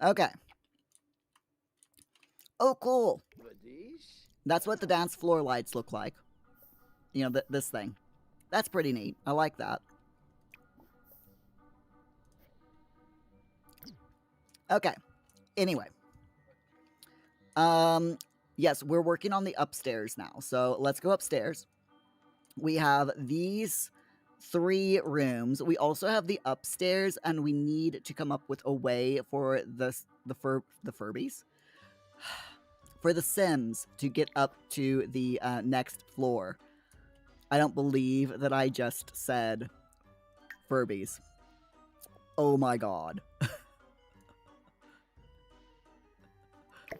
Okay. Oh, cool. That's what the dance floor lights look like. You know, this thing. That's pretty neat. I like that. Okay. Anyway. Yes, we're working on the upstairs now. So let's go upstairs. We have these 3 rooms. We also have the upstairs, and we need to come up with a way for the Furbies, for the Sims to get up to the next floor. I don't believe that I just said Furbies. Oh my god.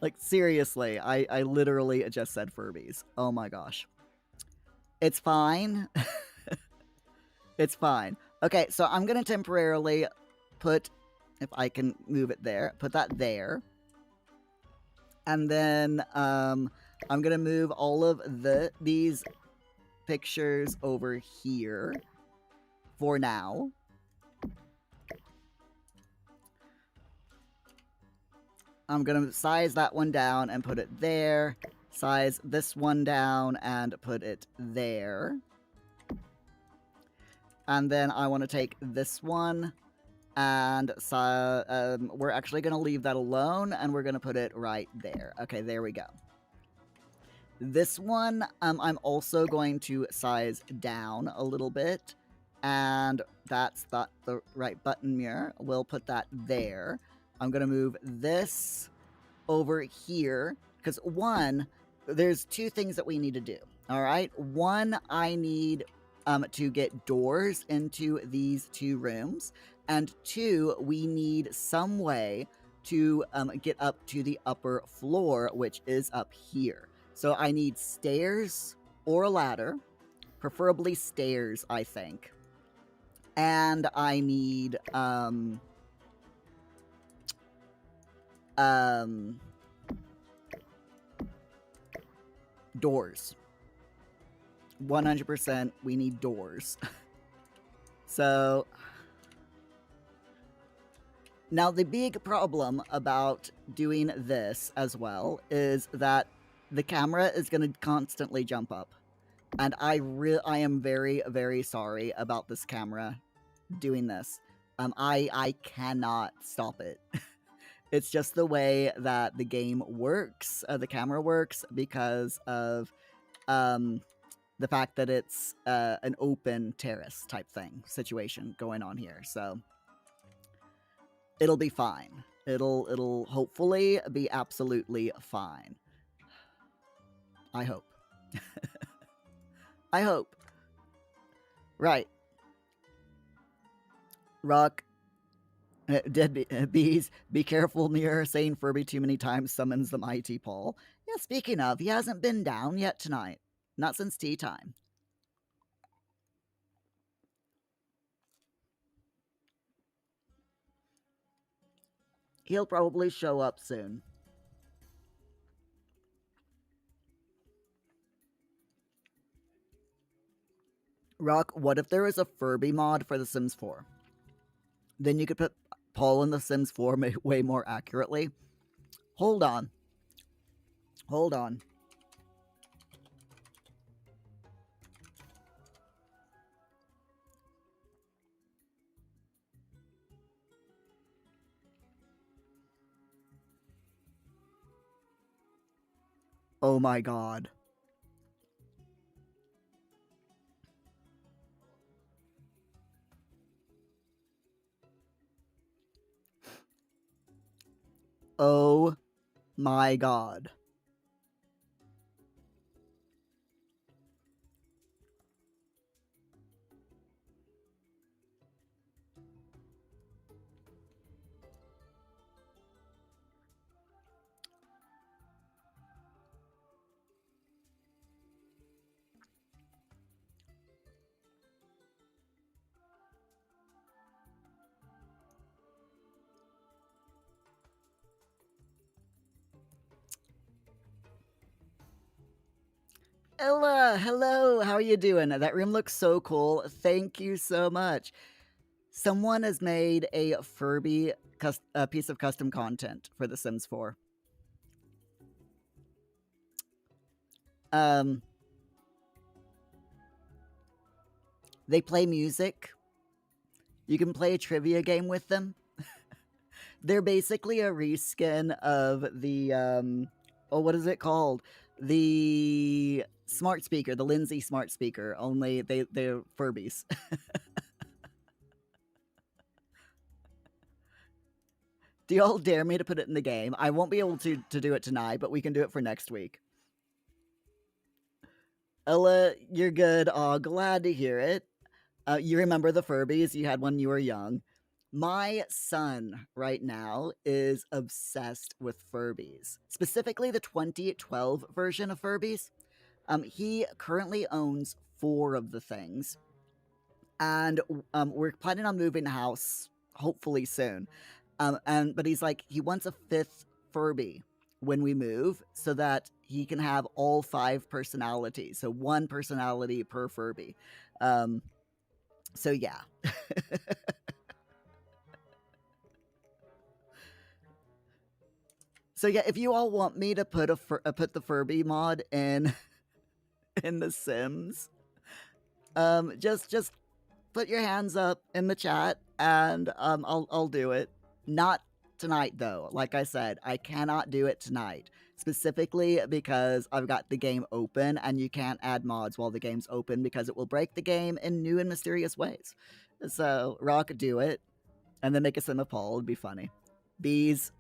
Like, seriously, I literally just said Furbies. Oh my gosh. It's fine. It's fine. Okay, so I'm going to temporarily put, if I can move it there, put that there. And then I'm going to move all of these pictures over here for now. I'm going to size that one down and put it there. Size this one down and put it there. And then I want to take this one and we're actually going to leave that alone and we're going to put it right there. Okay, there we go. This one, I'm also going to size down a little bit, and that's the right button, Muir. We'll put that there. I'm going to move this over here, because one, there's 2 things that we need to do, all right? One, I need to get doors into these 2 rooms, and 2, we need some way to get up to the upper floor, which is up here. So I need stairs or a ladder, preferably stairs, I think. And I need doors. 100% we need doors. So now the big problem about doing this as well is that the camera is going to constantly jump up. And I am very, very sorry about this camera doing this. I cannot stop it. It's just the way that the game works, the camera works, because of the fact that it's an open terrace type thing situation going on here. So it'll be fine. It'll hopefully be absolutely fine. I hope. I hope. Right. Rock. Dead bees. Be careful, Muir. Saying Furby too many times summons the mighty Paul. Yeah, speaking of, he hasn't been down yet tonight. Not since tea time. He'll probably show up soon. Rock, what if there was a Furby mod for The Sims 4? Then you could put Paul in The Sims 4 way more accurately. Hold on. Hold on. Oh my god. Oh my god. Ella, hello, how are you doing? That room looks so cool. Thank you so much. Someone has made a Furby a piece of custom content for The Sims 4. They play music. You can play a trivia game with them. They're basically a reskin of the what is it called? The smart speaker, the Lindsay smart speaker, only they're Furbies. Do y'all dare me to put it in the game? I won't be able to do it tonight, but we can do it for next week. Ella, you're good. Oh, glad to hear it. You remember the Furbies? You had when you were young. My son right now is obsessed with Furbies, specifically the 2012 version of Furbies. He currently owns 4 of the things, and we're planning on moving house hopefully soon. But he's like, he wants a 5th Furby when we move so that he can have all 5 personalities. So 1 personality per Furby. So yeah. So yeah, if you all want me to put put the Furby mod in in The Sims, just put your hands up in the chat and I'll do it. Not tonight though. Like I said, I cannot do it tonight. Specifically because I've got the game open and you can't add mods while the game's open because it will break the game in new and mysterious ways. So, Rock, do it. And then make a sim of Paul. It'd be funny. Bees.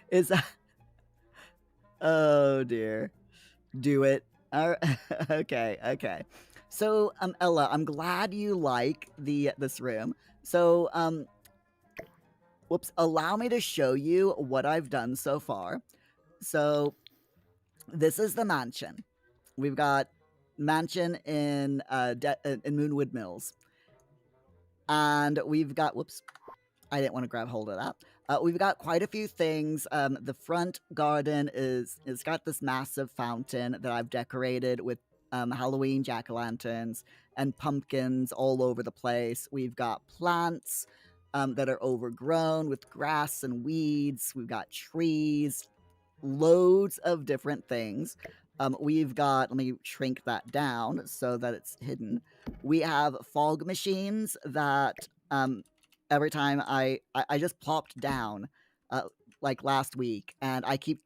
Is that... Oh, dear. Do it. Okay. So, Ella, I'm glad you like this room. So, whoops, allow me to show you what I've done so far. So, this is the mansion. We've got mansion in Moonwood Mills. And we've got, whoops, I didn't want to grab hold of that. We've got quite a few things. The front garden it's got this massive fountain that I've decorated with Halloween jack-o'-lanterns and pumpkins all over the place. We've got plants that are overgrown with grass and weeds. We've got trees, loads of different things. We've got, let me shrink that down so that it's hidden. We have fog machines that every time I just plopped down like last week, and I keep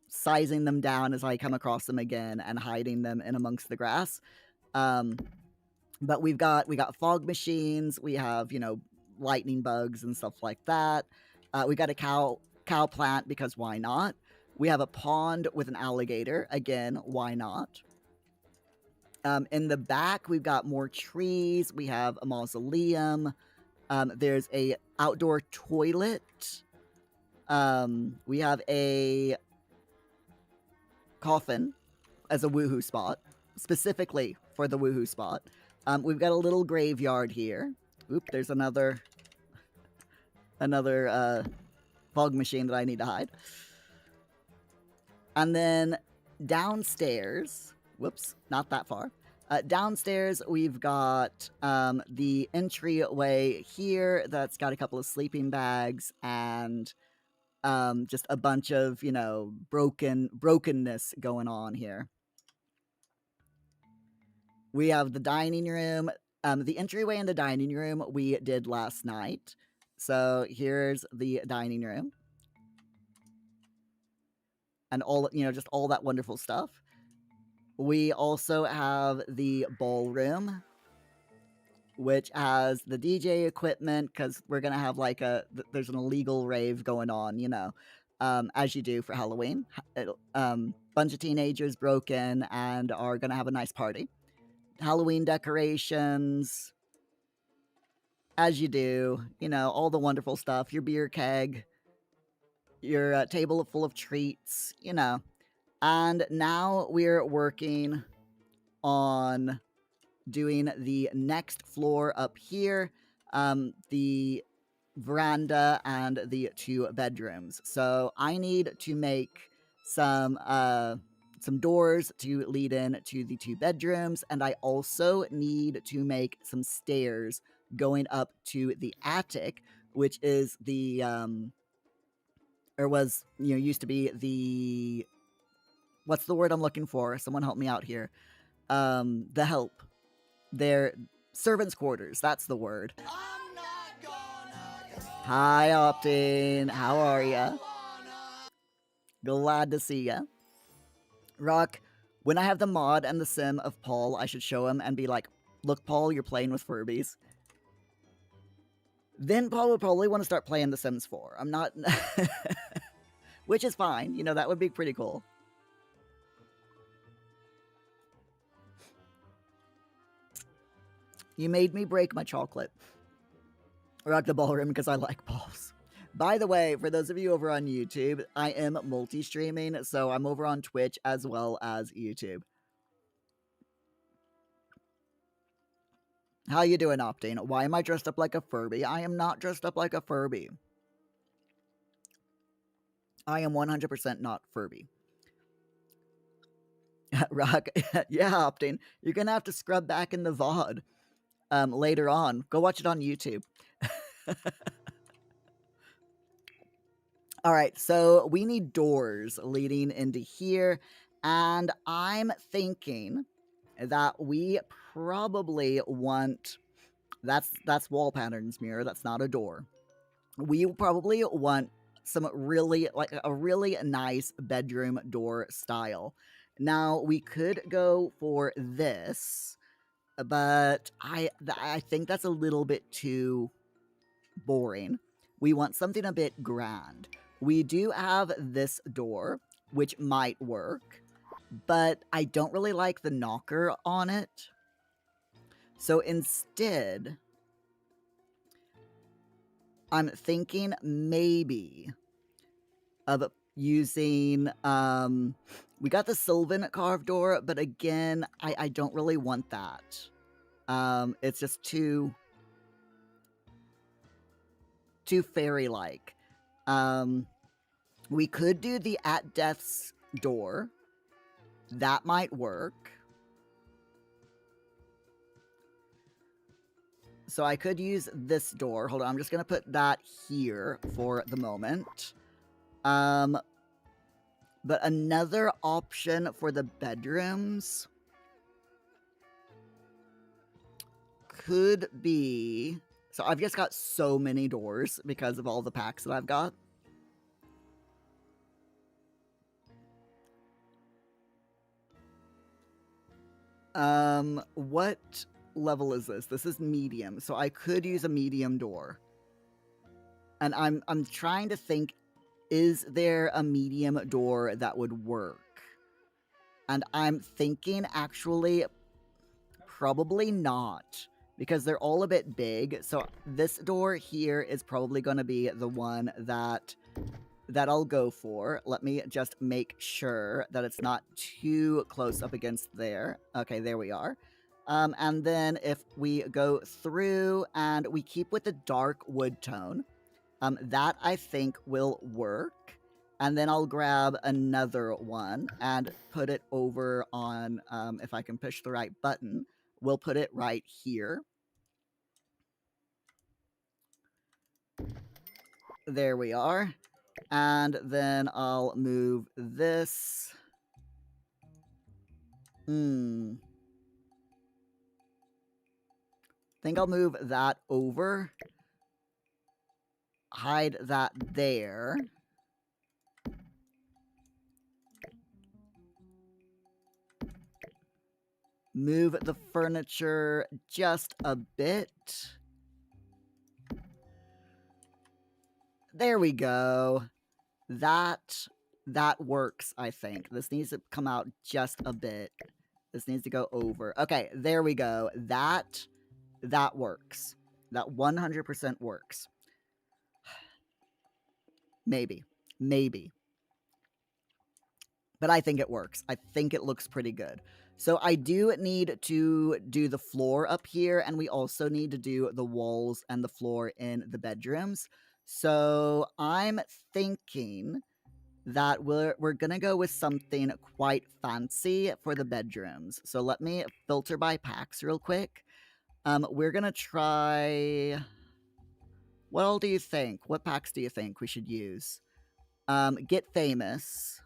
sizing them down as I come across them again and hiding them in amongst the grass. But we got fog machines. We have, you know, lightning bugs and stuff like that. We got a cow plant because why not? We have a pond with an alligator. Again, why not? In the back, we've got more trees. We have a mausoleum. There's a outdoor toilet. We have a coffin as a woohoo spot, specifically for the woohoo spot. We've got a little graveyard here. Oop, there's another fog machine that I need to hide. And then downstairs, whoops, not that far. Downstairs, we've got the entryway here that's got a couple of sleeping bags and just a bunch of, you know, brokenness going on here. We have the dining room. The entryway in the dining room we did last night. So here's the dining room. And all, you know, just all that wonderful stuff. We also have the ballroom, which has the DJ equipment, because we're going to have like there's an illegal rave going on, you know, as you do for Halloween. Bunch of teenagers broke in and are going to have a nice party. Halloween decorations, as you do, you know, all the wonderful stuff, your beer keg, your table full of treats, you know. And now we're working on doing the next floor up here, the veranda and the 2 bedrooms. So I need to make some doors to lead in to the 2 bedrooms, and I also need to make some stairs going up to the attic, which is the or was, used to be the, what's the word I'm looking for? Someone help me out here. The help. Their servants' quarters. That's the word. Hi, Optin. How are ya? Glad to see ya. Rock, when I have the mod and the sim of Paul, I should show him and be like, look, Paul, you're playing with Furbies. Then Paul would probably want to start playing The Sims 4. I'm not... Which is fine. That would be pretty cool. You made me break my chocolate. Rock the ballroom because I like balls. By the way, for those of you over on YouTube, I am multi-streaming, so I'm over on Twitch as well as YouTube. How you doing, Optane? Why am I dressed up like a Furby? I am not dressed up like a Furby. I am 100% not Furby. Rock, yeah, Optane. You're gonna have to scrub back in the VOD later on. Go watch it on YouTube. All right, so we need doors leading into here, and I'm thinking that we probably want, that's wall patterns, Muir, that's not a door. We probably want some really, like a really nice bedroom door style. Now, we could go for this, but I think that's a little bit too boring. We want something a bit grand. We do have this door, which might work, but I don't really like the knocker on it. So instead, I'm thinking maybe of using, we got the Sylvan carved door, but again, I don't really want that. It's just too fairy-like. We could do the At Death's door. That might work. So I could use this door. Hold on, I'm just going to put that here for the moment. But another option for the bedrooms could be... So I've just got so many doors because of all the packs that I've got. What level is this? This is medium, so I could use a medium door. And I'm trying to think, is there a medium door that would work? And I'm thinking actually probably not, because they're all a bit big. So this door here is probably going to be the one that I'll go for. Let me just make sure that it's not too close up against there. Okay, there we are. And then if we go through and we keep with the dark wood tone, that I think will work. And then I'll grab another one and put it over on, if I can push the right button, we'll put it right here. There we are. And then I'll move this. Think I'll move that over. Hide that there. Move the furniture just a bit. There we go. That works, I think. This needs to come out just a bit. This needs to go over. Okay, there we go. That works. That 100% works. Maybe. But I think it works. I think it looks pretty good. So I do need to do the floor up here, and we also need to do the walls and the floor in the bedrooms. So I'm thinking that we're gonna go with something quite fancy for the bedrooms. So let me filter by packs real quick. We're gonna try... What all do you think? What packs do you think we should use? Get Famous.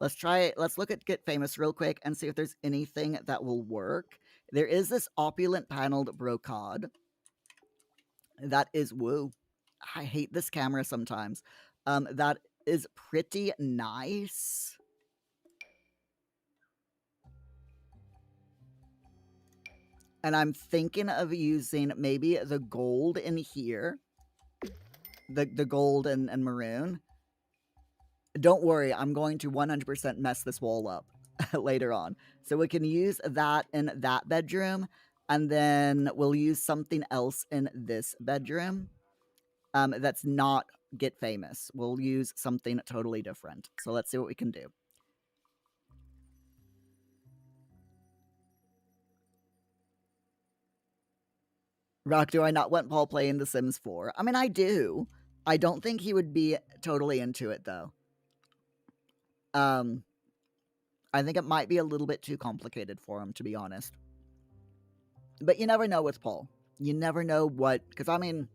Let's look at Get Famous real quick and see if there's anything that will work. There is this opulent paneled brocade. That is, woo. I hate this camera sometimes. That is pretty nice. And I'm thinking of using maybe the gold in here. The gold and maroon. Don't worry, I'm going to 100% mess this wall up later on. So we can use that in that bedroom, and then we'll use something else in this bedroom that's not Get Famous. We'll use something totally different. So let's see what we can do. Rock, do I not want Paul playing The Sims 4? I mean, I do. I don't think he would be totally into it, though. I think it might be a little bit too complicated for him, to be honest. But you never know with Paul. You never know what... Because, I mean...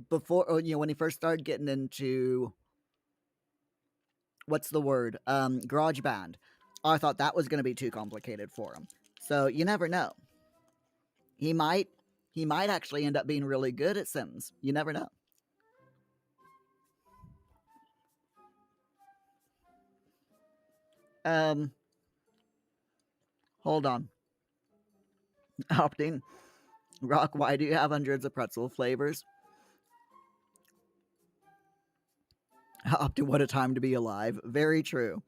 Before, you know, when he first started getting into... What's the word? GarageBand. I thought that was going to be too complicated for him. So, you never know. He might actually end up being really good at Sims. You never know. Hold on. Opting. Rock, why do you have hundreds of pretzel flavors? Opting, what a time to be alive. Very true.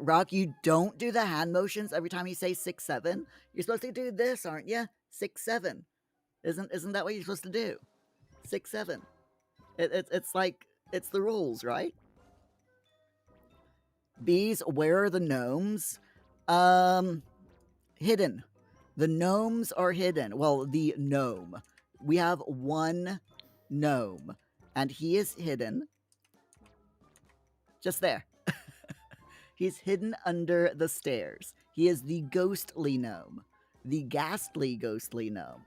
Rock, you don't do the hand motions every time you say 6-7. You're supposed to do this, aren't you? 6-7. Isn't that what you're supposed to do? 6-7. It's like, it's the rules, right? Bees, where are the gnomes? Hidden. The gnomes are hidden. Well, the gnome. We have one gnome, and he is hidden. Just there. He's hidden under the stairs. He is the ghostly gnome. The ghastly ghostly gnome.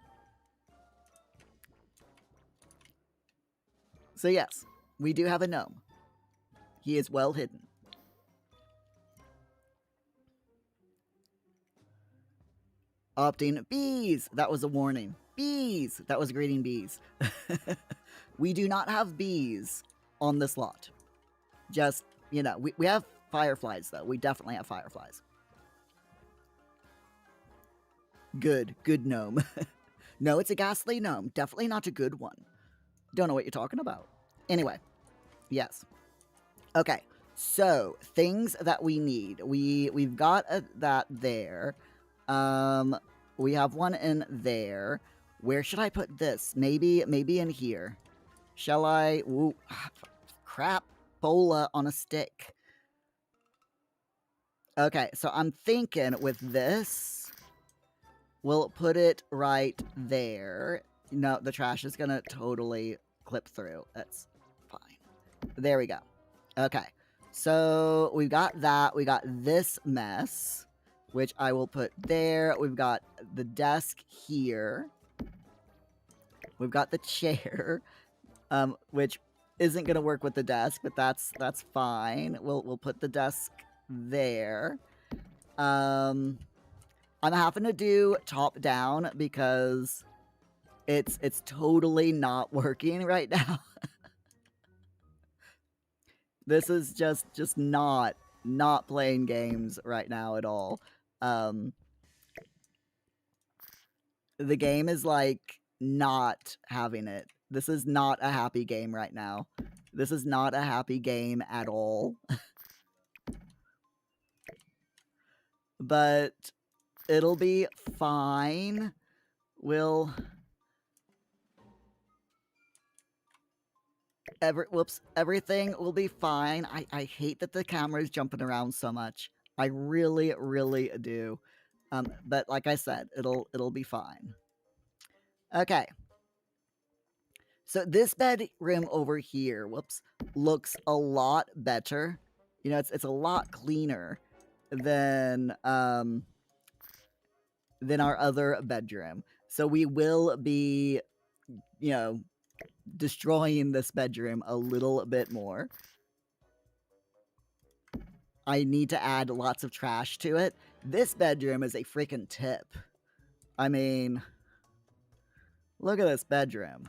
So yes, we do have a gnome. He is well hidden. Opting bees. That was a warning. Bees. That was greeting bees. We do not have bees on this lot. Just, you know, we have fireflies, though. We definitely have fireflies. Good gnome. No, it's a ghastly gnome. Definitely not a good one. Don't know what you're talking about. Anyway, yes. Okay, so things that we need. We've got that there. We have one in there. Where should I put this? Maybe in here. Shall I? Ooh, crap. Bola on a stick. Okay, so I'm thinking with this, we'll put it right there. No, the trash is gonna totally clip through. That's fine. There we go. Okay, so we've got that. We got this mess, which I will put there. We've got the desk here. We've got the chair, which isn't gonna work with the desk, but that's fine. We'll put the desk there. I'm having to do top down because it's totally not working right now. This is just not playing games right now at all. The game is like not having it. This is not a happy game right now. This is not a happy game at all. But it'll be fine. Everything will be fine. I hate that the camera is jumping around so much. I really do. But like I said, it'll be fine. Okay. So this bedroom over here, looks a lot better. You know, it's a lot cleaner than our other bedroom. So we will be, you know, destroying this bedroom a little bit more. I need to add lots of trash to it. This bedroom is a freaking tip. I mean, look at this bedroom.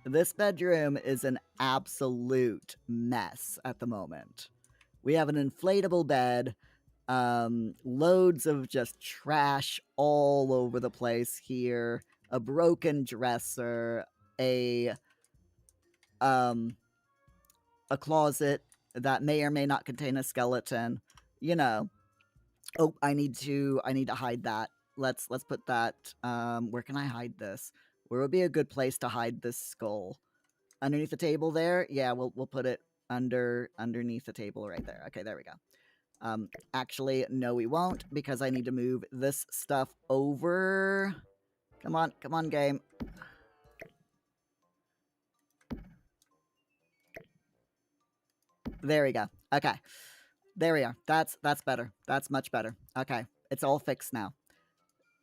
This bedroom is an absolute mess at the moment. We have an inflatable bed, loads of just trash all over the place here, a broken dresser, a closet that may or may not contain a skeleton, you know. Oh, I need to hide that. Let's put that, where can I hide this? Where would be a good place to hide this skull? Underneath the table there? Yeah, we'll put it underneath the table right there. Okay, there we go. Actually, no we won't, because I need to move this stuff over. Come on, game. There we go. Okay. There we are. That's better. That's much better. Okay. It's all fixed now.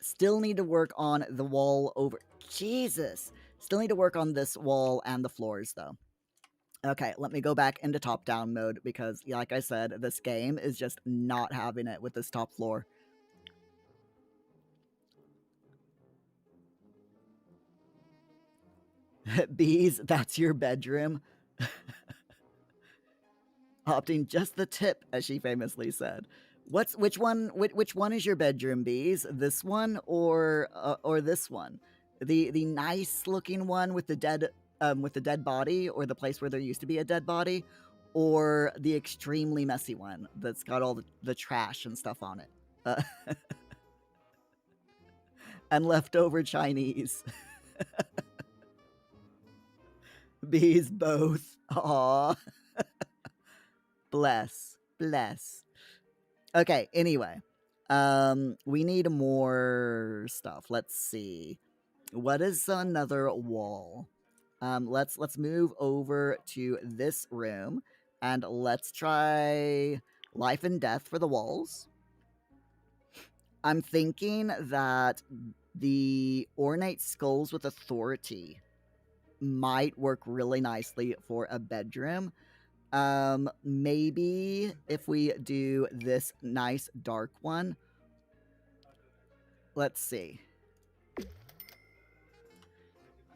Still need to work on the wall over... Jesus! Still need to work on this wall and the floors, though. Okay, let me go back into top-down mode, because, like I said, this game is just not having it with this top floor. Bees, that's your bedroom? Opting just the tip, as she famously said. Which one is your bedroom, Bees? This one or this one? The nice looking one with the dead body, or the place where there used to be a dead body, or the extremely messy one that's got all the trash and stuff on it. And leftover Chinese. Bees both. Aww. Bless. Okay, anyway. We need more stuff. Let's see. What is another wall? Let's move over to this room, and let's try life and death for the walls. I'm thinking that the ornate skulls with authority might work really nicely for a bedroom. Maybe if we do this nice dark one. Let's see.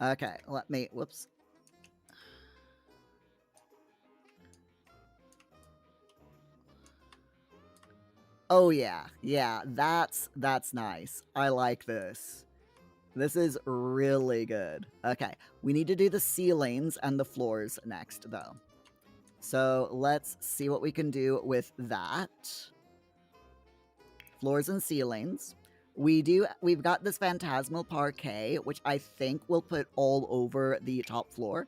Okay, let me, whoops. Oh yeah, that's nice. I like this. This is really good. Okay, we need to do the ceilings and the floors next, though. So let's see what we can do with that. Floors and ceilings. We've got this phantasmal parquet, which I think we'll put all over the top floor.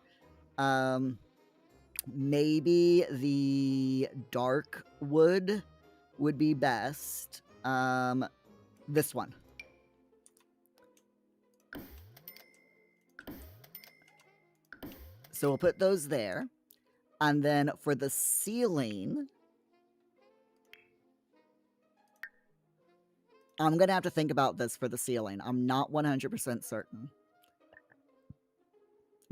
Maybe the dark wood would be best. This one. So we'll put those there. And then for the ceiling, I'm going to have to think about this for the ceiling. I'm not 100% certain.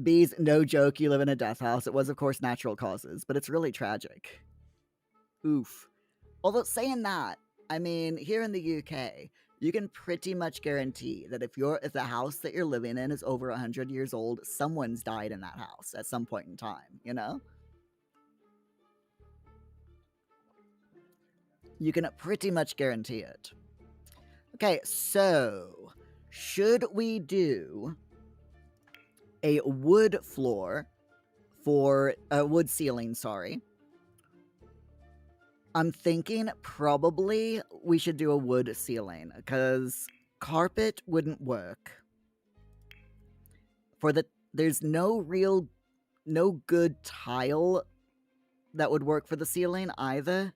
Bees, no joke, you live in a death house. It was, of course, natural causes, but it's really tragic. Oof. Although, saying that, I mean, here in the UK, you can pretty much guarantee that if the house that you're living in is over 100 years old, someone's died in that house at some point in time, you know? You can pretty much guarantee it. Okay, so should we do a wood floor for a wood ceiling, sorry. I'm thinking probably we should do a wood ceiling because carpet wouldn't work. There's no good tile that would work for the ceiling either.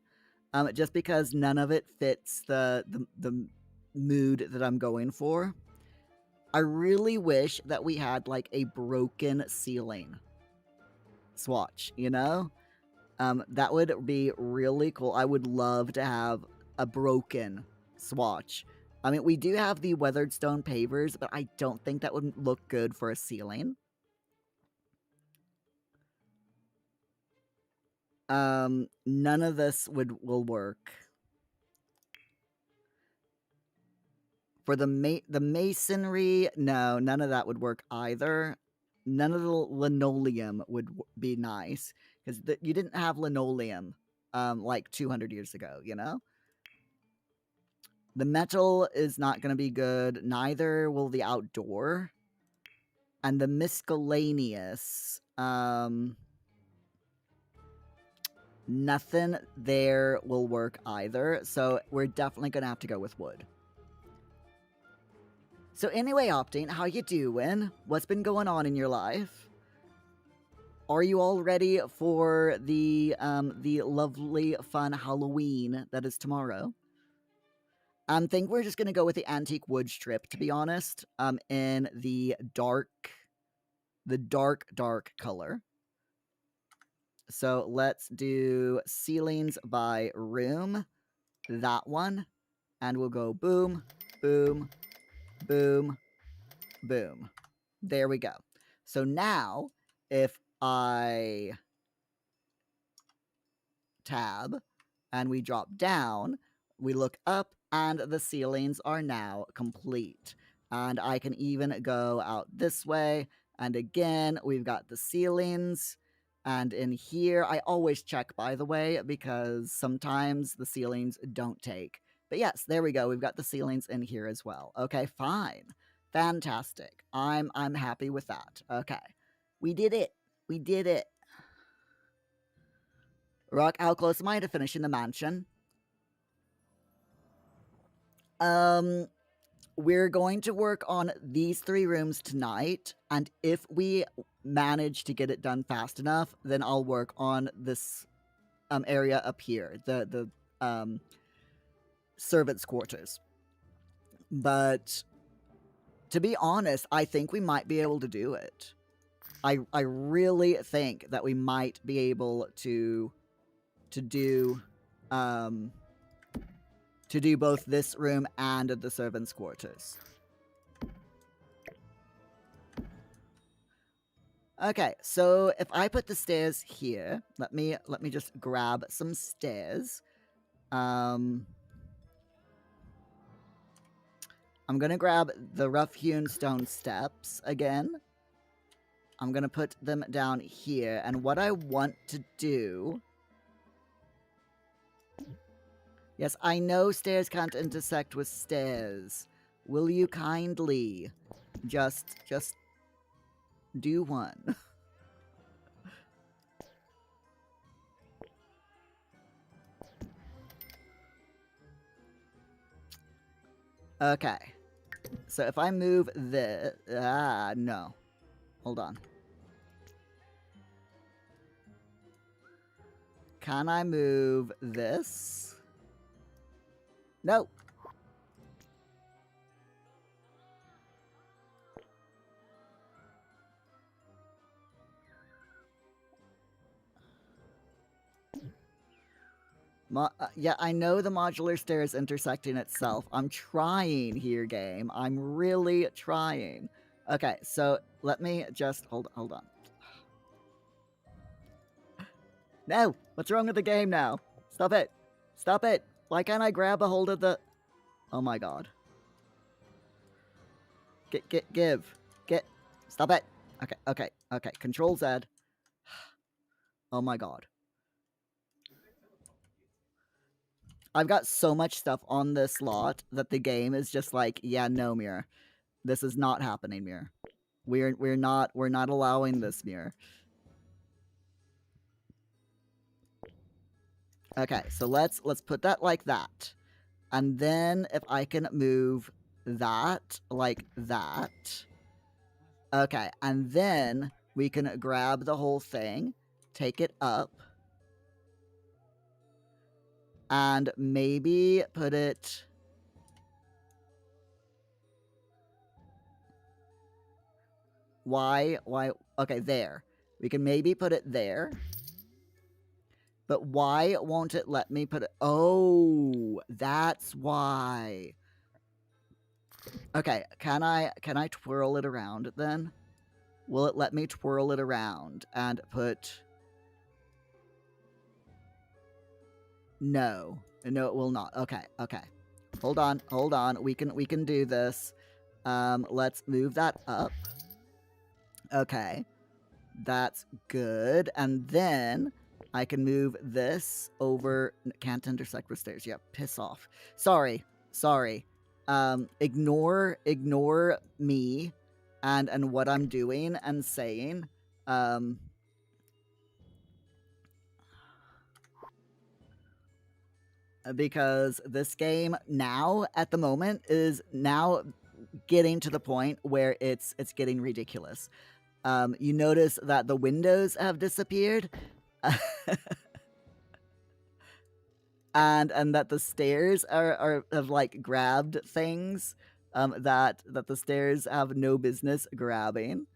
Just because none of it fits the mood that I'm going for. I really wish that we had like a broken ceiling swatch, you know? That would be really cool. I would love to have a broken swatch. I mean, we do have the weathered stone pavers, but I don't think that would look good for a ceiling. None of this will work. For the masonry, no, none of that would work either. None of the linoleum would be nice because you didn't have linoleum like 200 years ago, you know? The metal is not going to be good. Neither will the outdoor. And the miscellaneous, nothing there will work either. So we're definitely going to have to go with wood. So anyway, Optane, how you doing? What's been going on in your life? Are you all ready for the lovely, fun Halloween that is tomorrow? I think we're just gonna go with the antique wood strip, to be honest. In the dark color. So let's do ceilings by room. That one, and we'll go boom, boom, boom, boom. There we go. So now, if I tab and we drop down, we look up and the ceilings are now complete. And I can even go out this way. And again, we've got the ceilings. And in here, I always check, by the way, because sometimes the ceilings don't take. But yes, there we go. We've got the ceilings in here as well. Okay, fine. Fantastic. I'm happy with that. Okay. We did it. We did it. Rock, how close am I to finishing the mansion? We're going to work on these 3 rooms tonight, and if we manage to get it done fast enough, then I'll work on this area up here, the servants' quarters. But to be honest, I think we might be able to do it. I really think that we might be able to do both this room and the servants' quarters. Okay, so if I put the stairs here, let me just grab some stairs. I'm gonna grab the rough-hewn stone steps again. I'm gonna put them down here, and what I want to do... Yes, I know stairs can't intersect with stairs. Will you kindly just do one? Okay. So if I move this... no. Hold on. Can I move this? No. Yeah, I know the modular stairs intersecting itself. I'm trying here, game. I'm really trying. Okay, so let me just... Hold on. No! What's wrong with the game now? Stop it! Stop it! Why can't I grab a hold of the... Oh my god. Give. Get... Stop it! Okay. Control Z. Oh my god. I've got so much stuff on this lot that the game is just like, yeah, no, Muir. This is not happening, Muir. We're not allowing this, Muir. Okay, so let's put that like that. And then if I can move that like that. Okay, and then we can grab the whole thing, take it up, and maybe put it... Why? Okay, there. We can maybe put it there. But why won't it let me put it? Oh, that's why. Okay, can I twirl it around then? Will it let me twirl it around and put... No. No, it will not. Okay, okay. Hold on, hold on. We can do this. Let's move that up. Okay. That's good. And then I can move this over. Can't intersect with stairs. Yeah, piss off. Sorry. Sorry. Ignore me and what I'm doing and saying. Because this game now at the moment is now getting to the point where it's getting ridiculous. You notice that the windows have disappeared. and that the stairs have like grabbed things that the stairs have no business grabbing.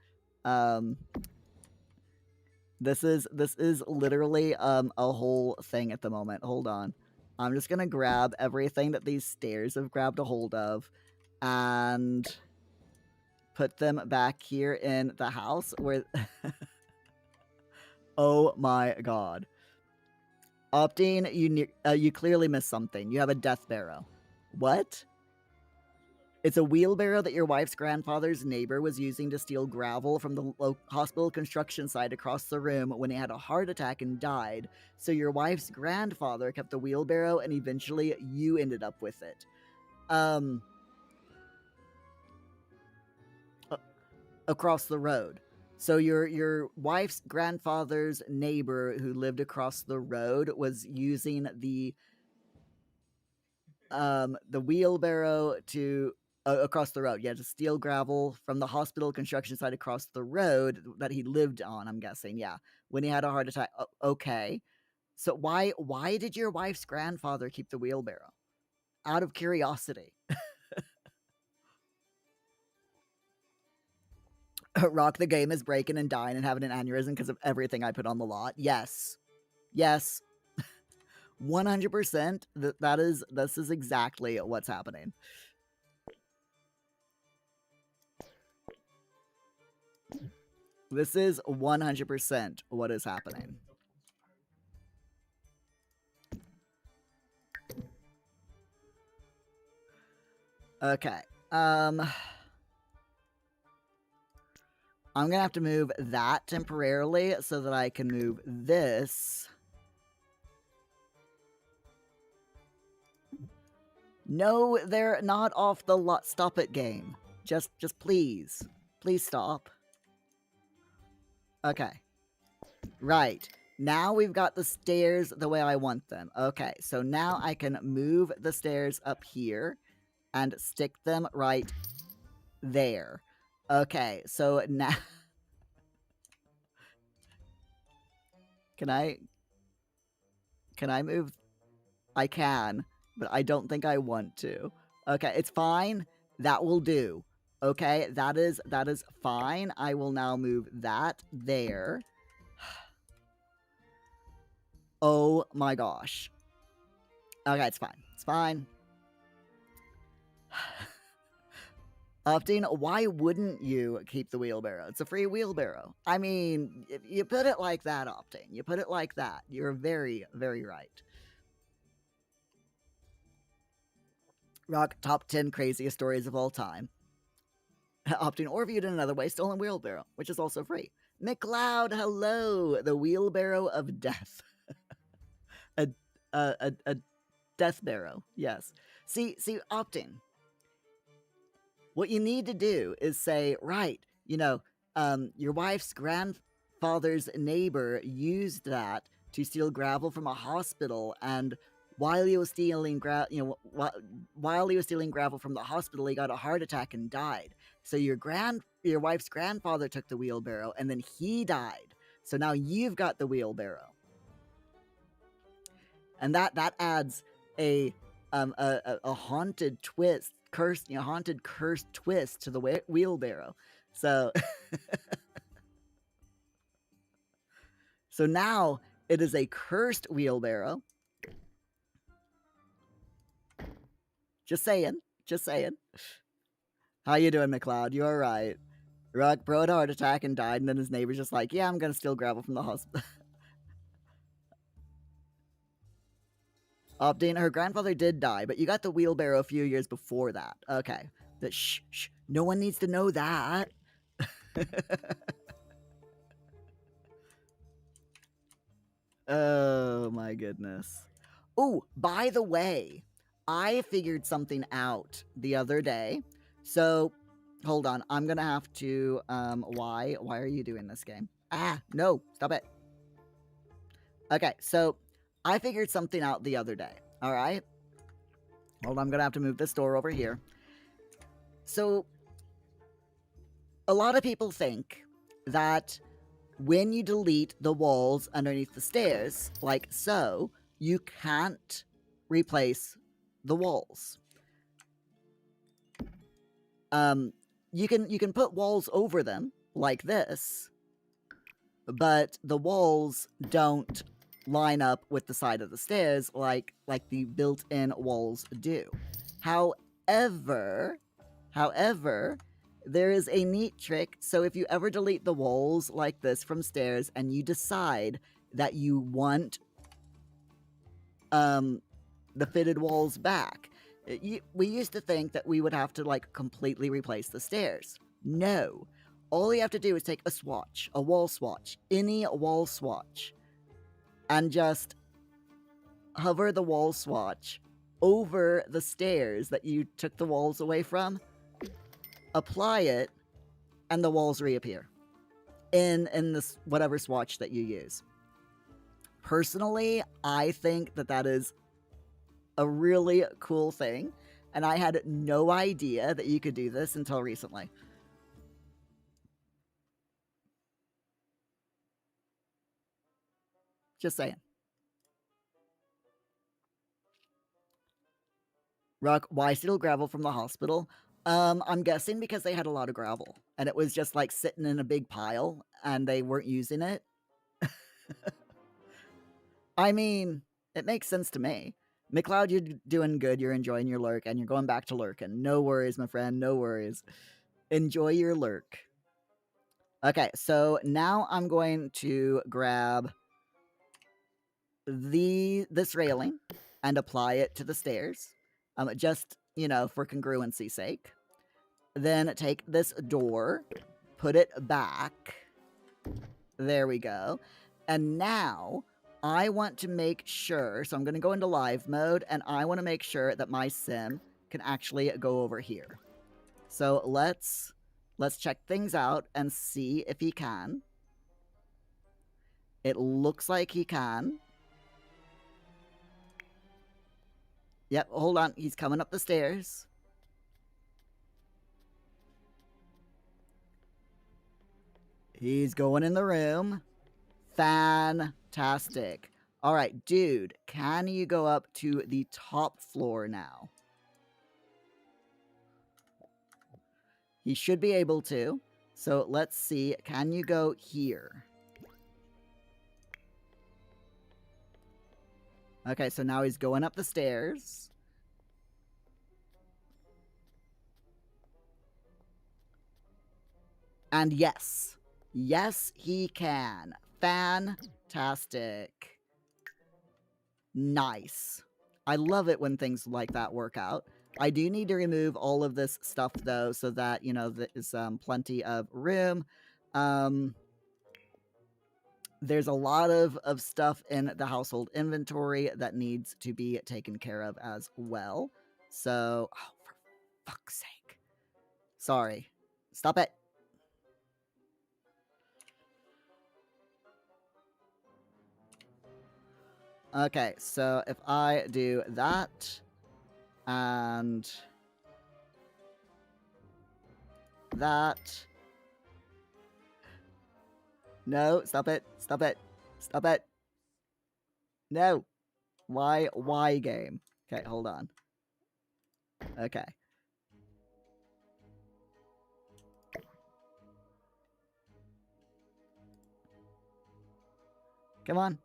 This is literally a whole thing at the moment. Hold on. I'm just gonna grab everything that these stairs have grabbed a hold of and put them back here in the house where... Oh my god. Opting, you clearly missed something. You have a death barrow. What? It's a wheelbarrow that your wife's grandfather's neighbor was using to steal gravel from the hospital construction site across the room when he had a heart attack and died. So your wife's grandfather kept the wheelbarrow and eventually you ended up with it. Across the road. So your wife's grandfather's neighbor who lived across the road was using the wheelbarrow to across the road, yeah, to steal gravel from the hospital construction site across the road that he lived on, I'm guessing, yeah, when he had a heart attack. Okay. So why did your wife's grandfather keep the wheelbarrow? Out of curiosity. Rock, the game is breaking and dying and having an aneurysm because of everything I put on the lot. Yes. Yes. 100%. This is exactly what's happening. This is 100% what is happening. Okay. I'm gonna have to move that temporarily so that I can move this. No, they're not off the lot. Stop it, game. Just please. Please stop. Okay. Right. Now we've got the stairs the way I want them. Okay, so now I can move the stairs up here and stick them right there. Okay, so now... Can I move? I can, but I don't think I want to. Okay, it's fine. That will do. Okay, that is fine. I will now move that there. Oh my gosh. Okay, it's fine. It's fine. Opting, why wouldn't you keep the wheelbarrow? It's a free wheelbarrow. I mean, if you put it like that, Opting. You put it like that. You're very, very right. Rock, top 10 craziest stories of all time. Opting, or viewed in another way, stolen wheelbarrow, which is also free. McLeod, hello! The wheelbarrow of death. a death barrow, yes. See, Opting. What you need to do is say, right, you know, your wife's grandfather's neighbor used that to steal gravel from a hospital, and while he was stealing while he was stealing gravel from the hospital, he got a heart attack and died. So your wife's grandfather took the wheelbarrow, and then he died. So now you've got the wheelbarrow, and that adds a haunted twist. Haunted cursed twist to the wheelbarrow. So so now It is a cursed wheelbarrow. Just saying. Just saying. How you doing, McLeod? You all right? Rock bro had a heart attack and died, and then his neighbor's just like, yeah, I'm gonna steal gravel from the hospital. Opdine, her grandfather did die, but you got the wheelbarrow a few years before that. Okay. Shh. No one needs to know that. Oh my goodness. Oh, by the way, I figured something out the other day. So, hold on. I'm gonna have to, why are you doing this game? Ah, no, stop it. Okay, so I figured something out the other day, all right? Hold on, I'm gonna have to move this door over here. So, a lot of people think that when you delete the walls underneath the stairs, like so, you can't replace the walls. You can put walls over them like this, but the walls don't line up with the side of the stairs like the built-in walls do. However, there is a neat trick. So if you ever delete the walls like this from stairs and you decide that you want the fitted walls back, we used to think that we would have to like completely replace the stairs. No. All you have to do is take a swatch, a wall swatch, any wall swatch, and just hover the wall swatch over the stairs that you took the walls away from, apply it, and the walls reappear in this whatever swatch that you use. Personally, I think that is a really cool thing, and I had no idea that you could do this until recently. Just saying. Rock, why steal gravel from the hospital? I'm guessing because they had a lot of gravel, and it was just like sitting in a big pile, and they weren't using it. I mean, it makes sense to me. McLeod, you're doing good. You're enjoying your lurk, and you're going back to lurking. No worries, my friend. No worries. Enjoy your lurk. Okay, so now I'm going to grab this railing and apply it to the stairs. Just, you know, for congruency's sake. Then take this door, put it back. There we go. And now I want to make sure, so I'm going to go into live mode, and I want to make sure that my sim can actually go over here. So let's check things out and see if he can. It looks like he can. Yep, hold on. He's coming up the stairs. He's going in the room. Fantastic. All right, dude, can you go up to the top floor now? He should be able to. So let's see. Can you go here? Okay, so now he's going up the stairs. And yes. Yes, he can. Fantastic. Nice. I love it when things like that work out. I do need to remove all of this stuff, though, so that, you know, there's plenty of room. There's a lot of stuff in the household inventory that needs to be taken care of as well. So, oh, for fuck's sake. Sorry. Stop it. Okay, so if I do that, and that. No, stop it. Stop it. Stop it. No. Why game? Okay, hold on. Okay. Come on.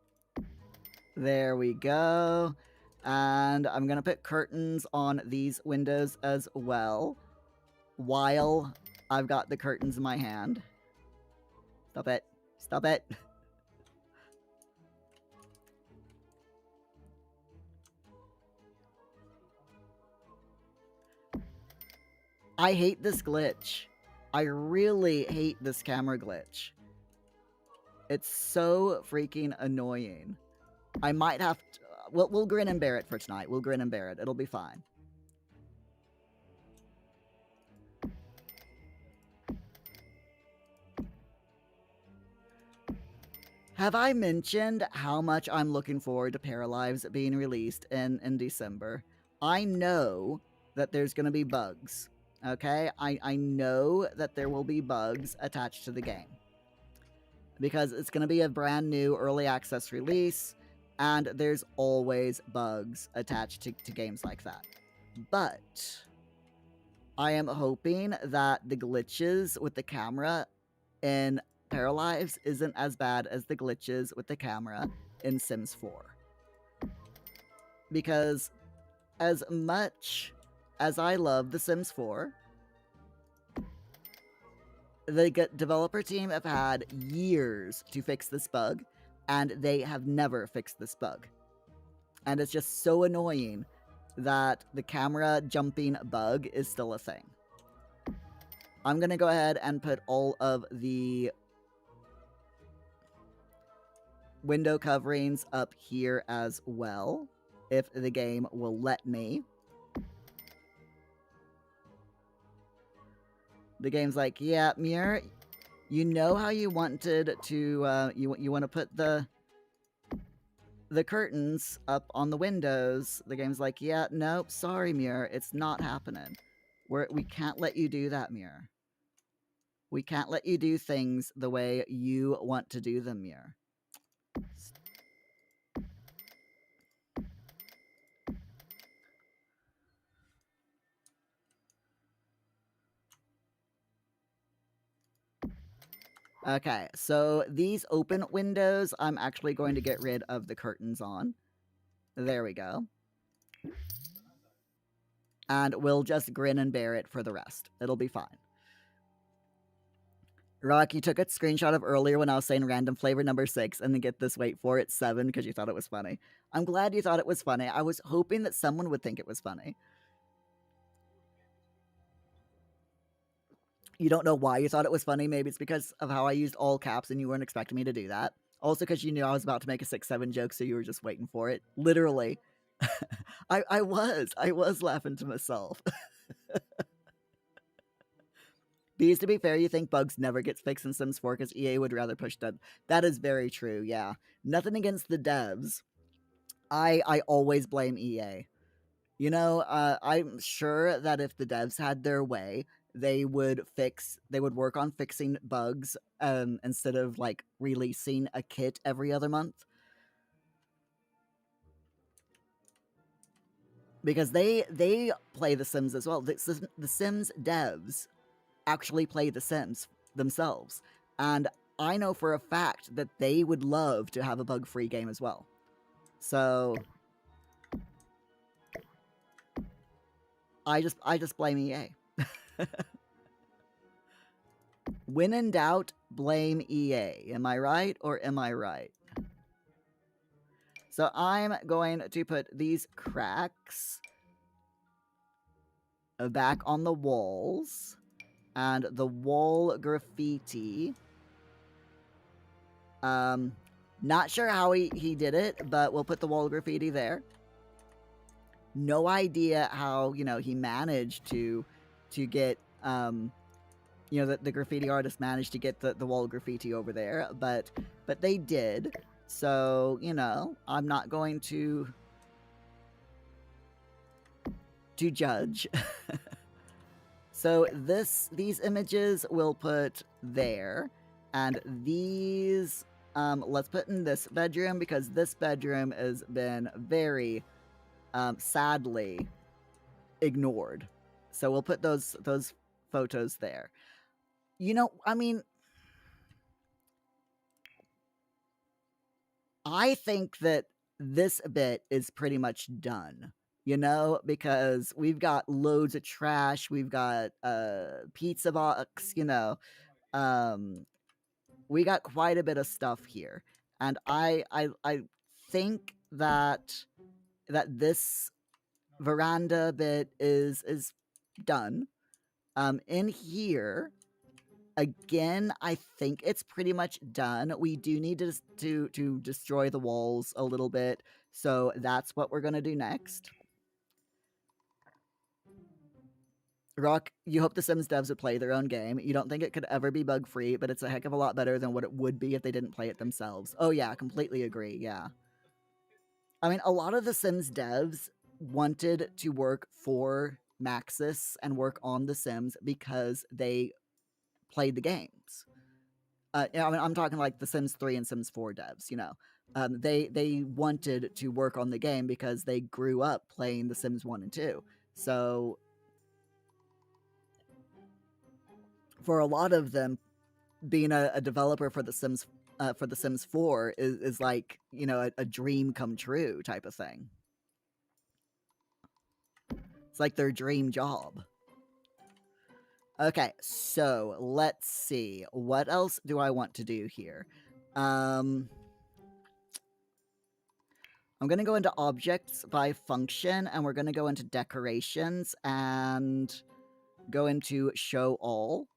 There we go. And I'm gonna put curtains on these windows as well, while I've got the curtains in my hand. Stop it. Stop it. I hate this glitch. I really hate this camera glitch. It's so freaking annoying. I might have to... We'll grin and bear it for tonight. We'll grin and bear it. It'll be fine. Have I mentioned how much I'm looking forward to Paralives being released in December? I know that there's going to be bugs, okay? I know that there will be bugs attached to the game. Because it's going to be a brand new early access release, and there's always bugs attached to games like that. But I am hoping that the glitches with the camera in Paralives isn't as bad as the glitches with the camera in Sims 4. Because as much as I love The Sims 4, the developer team have had years to fix this bug, and they have never fixed this bug. And it's just so annoying that the camera jumping bug is still a thing. I'm going to go ahead and put all of the window coverings up here as well, if the game will let me. The game's like, yeah, Muir, you know how you wanted to, you want to put the curtains up on the windows. The game's like, yeah, nope, sorry, Muir, it's not happening. We can't let you do that, Muir. We can't let you do things the way you want to do them, Muir. Okay, so these open windows, I'm actually going to get rid of the curtains on. There we go. And we'll just grin and bear it for the rest. It'll be fine. Rock, you took a screenshot of earlier when I was saying random flavor number 6, and then get this, wait for it, 7, because you thought it was funny. I'm glad you thought it was funny. I was hoping that someone would think it was funny. You don't know why you thought it was funny. Maybe it's because of how I used all caps and you weren't expecting me to do that. Also because you knew I was about to make a 6-7 joke, so you were just waiting for it. Literally. I was laughing to myself. Because to be fair, you think bugs never gets fixed in Sims 4 because EA would rather push dev. That is very true, yeah. Nothing against the devs. I always blame EA. You know, I'm sure that if the devs had their way, they would work on fixing bugs instead of like releasing a kit every other month. Because they play The Sims as well. The Sims devs actually play The Sims themselves. And I know for a fact that they would love to have a bug-free game as well. So I just blame EA. When in doubt, blame EA. Am I right or am I right? So I'm going to put these cracks back on the walls. And the wall graffiti. Not sure how he did it, but we'll put the wall graffiti there. No idea how, you know, he managed to get, you know, the graffiti artist managed to get the wall graffiti over there, but they did. So, you know, I'm not going to judge. So these images we'll put there, and these let's put in this bedroom because this bedroom has been very sadly ignored. So we'll put those photos there. You know, I mean, I think that this bit is pretty much done, you know, because we've got loads of trash, we've got pizza box, you know, we got quite a bit of stuff here, and I think that this veranda bit is done. In here, again, I think it's pretty much done. We do need to destroy the walls a little bit, so that's what we're gonna do next. Rock, you hope the Sims devs would play their own game. You don't think it could ever be bug-free, but it's a heck of a lot better than what it would be if they didn't play it themselves. Oh yeah, completely agree, yeah. I mean, a lot of the Sims devs wanted to work for Maxis and work on The Sims because they played the games. I mean, I'm talking like the Sims 3 and Sims 4 devs, you know. They wanted to work on the game because they grew up playing the Sims 1 and 2. So for a lot of them, being a developer for the Sims 4 is like, you know, a dream come true type of thing. It's like their dream job. Okay, so let's see. What else do I want to do here? I'm going to go into objects by function, and we're going to go into decorations and go into show all.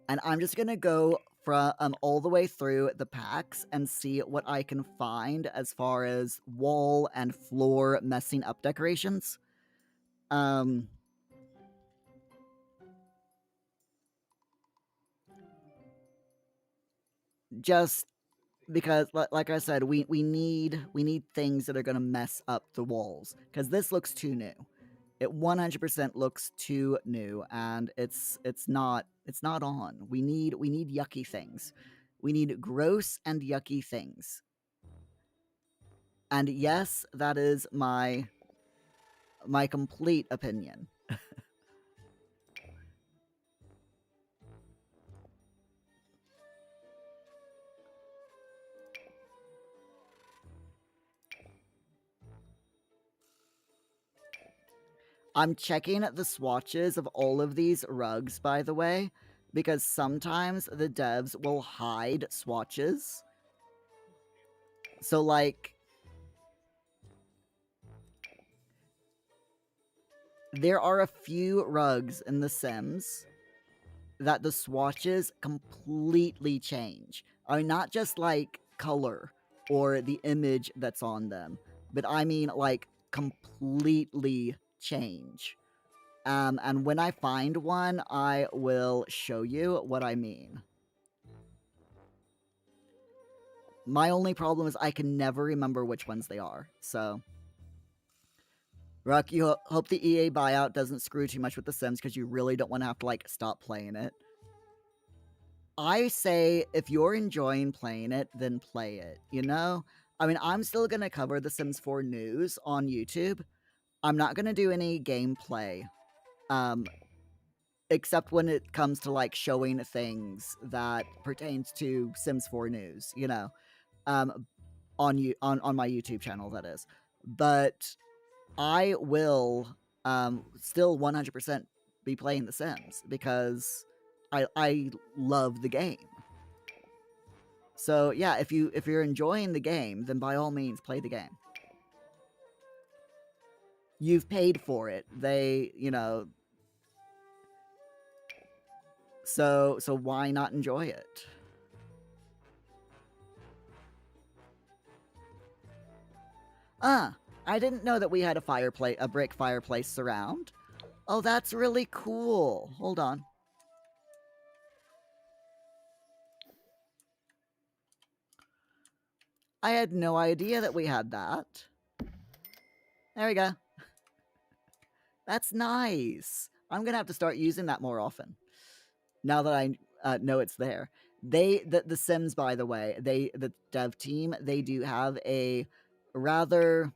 And I'm just going to go from all the way through the packs and see what I can find as far as wall and floor messing up decorations. Just because, like I said, we need things that are going to mess up the walls, because this looks too new. It 100% looks too new, and it's not on. We need yucky things. We need gross and yucky things. And yes, that is my complete opinion. I'm checking the swatches of all of these rugs, by the way, because sometimes the devs will hide swatches. So, like, there are a few rugs in The Sims that the swatches completely change. I mean, not just, like, color or the image that's on them, but I mean, like, completely change. And when I find one, I will show you what I mean. My only problem is I can never remember which ones they are, so... Ruck, you hope the EA buyout doesn't screw too much with The Sims, because you really don't want to have to, like, stop playing it. I say, if you're enjoying playing it, then play it, you know? I mean, I'm still gonna cover The Sims 4 news on YouTube. I'm not gonna do any gameplay. Except when it comes to, like, showing things that pertains to Sims 4 news, you know, on my YouTube channel, that is. But I will still 100% be playing The Sims because I love the game. So yeah, if you're enjoying the game, then by all means play the game. You've paid for it. They, you know, so why not enjoy it? I didn't know that we had a brick fireplace surround. Oh, that's really cool. Hold on. I had no idea that we had that. There we go. That's nice. I'm gonna have to start using that more often. Now that I know it's there. The Sims, by the way, the dev team, they do have a rather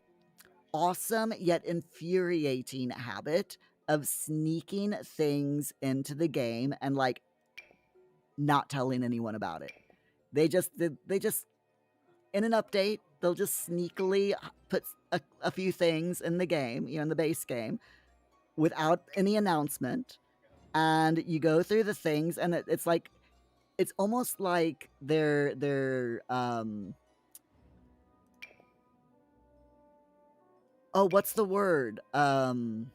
awesome yet infuriating habit of sneaking things into the game and, like, not telling anyone about it. They just in an update, they'll just sneakily put a few things in the game, in the base game, without any announcement, and you go through the things, and it's like, it's almost like they're oh, what's the word? Gaslighting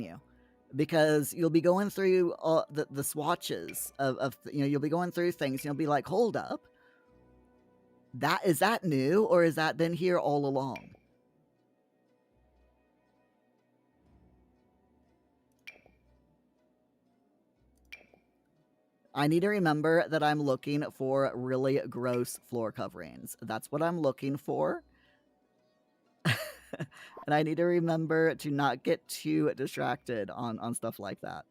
you. Because you'll be going through the swatches of you'll be going through things, and you'll be like, hold up. Is that new, or has that been here all along? I need to remember that I'm looking for really gross floor coverings. That's what I'm looking for. And I need to remember to not get too distracted on stuff like that.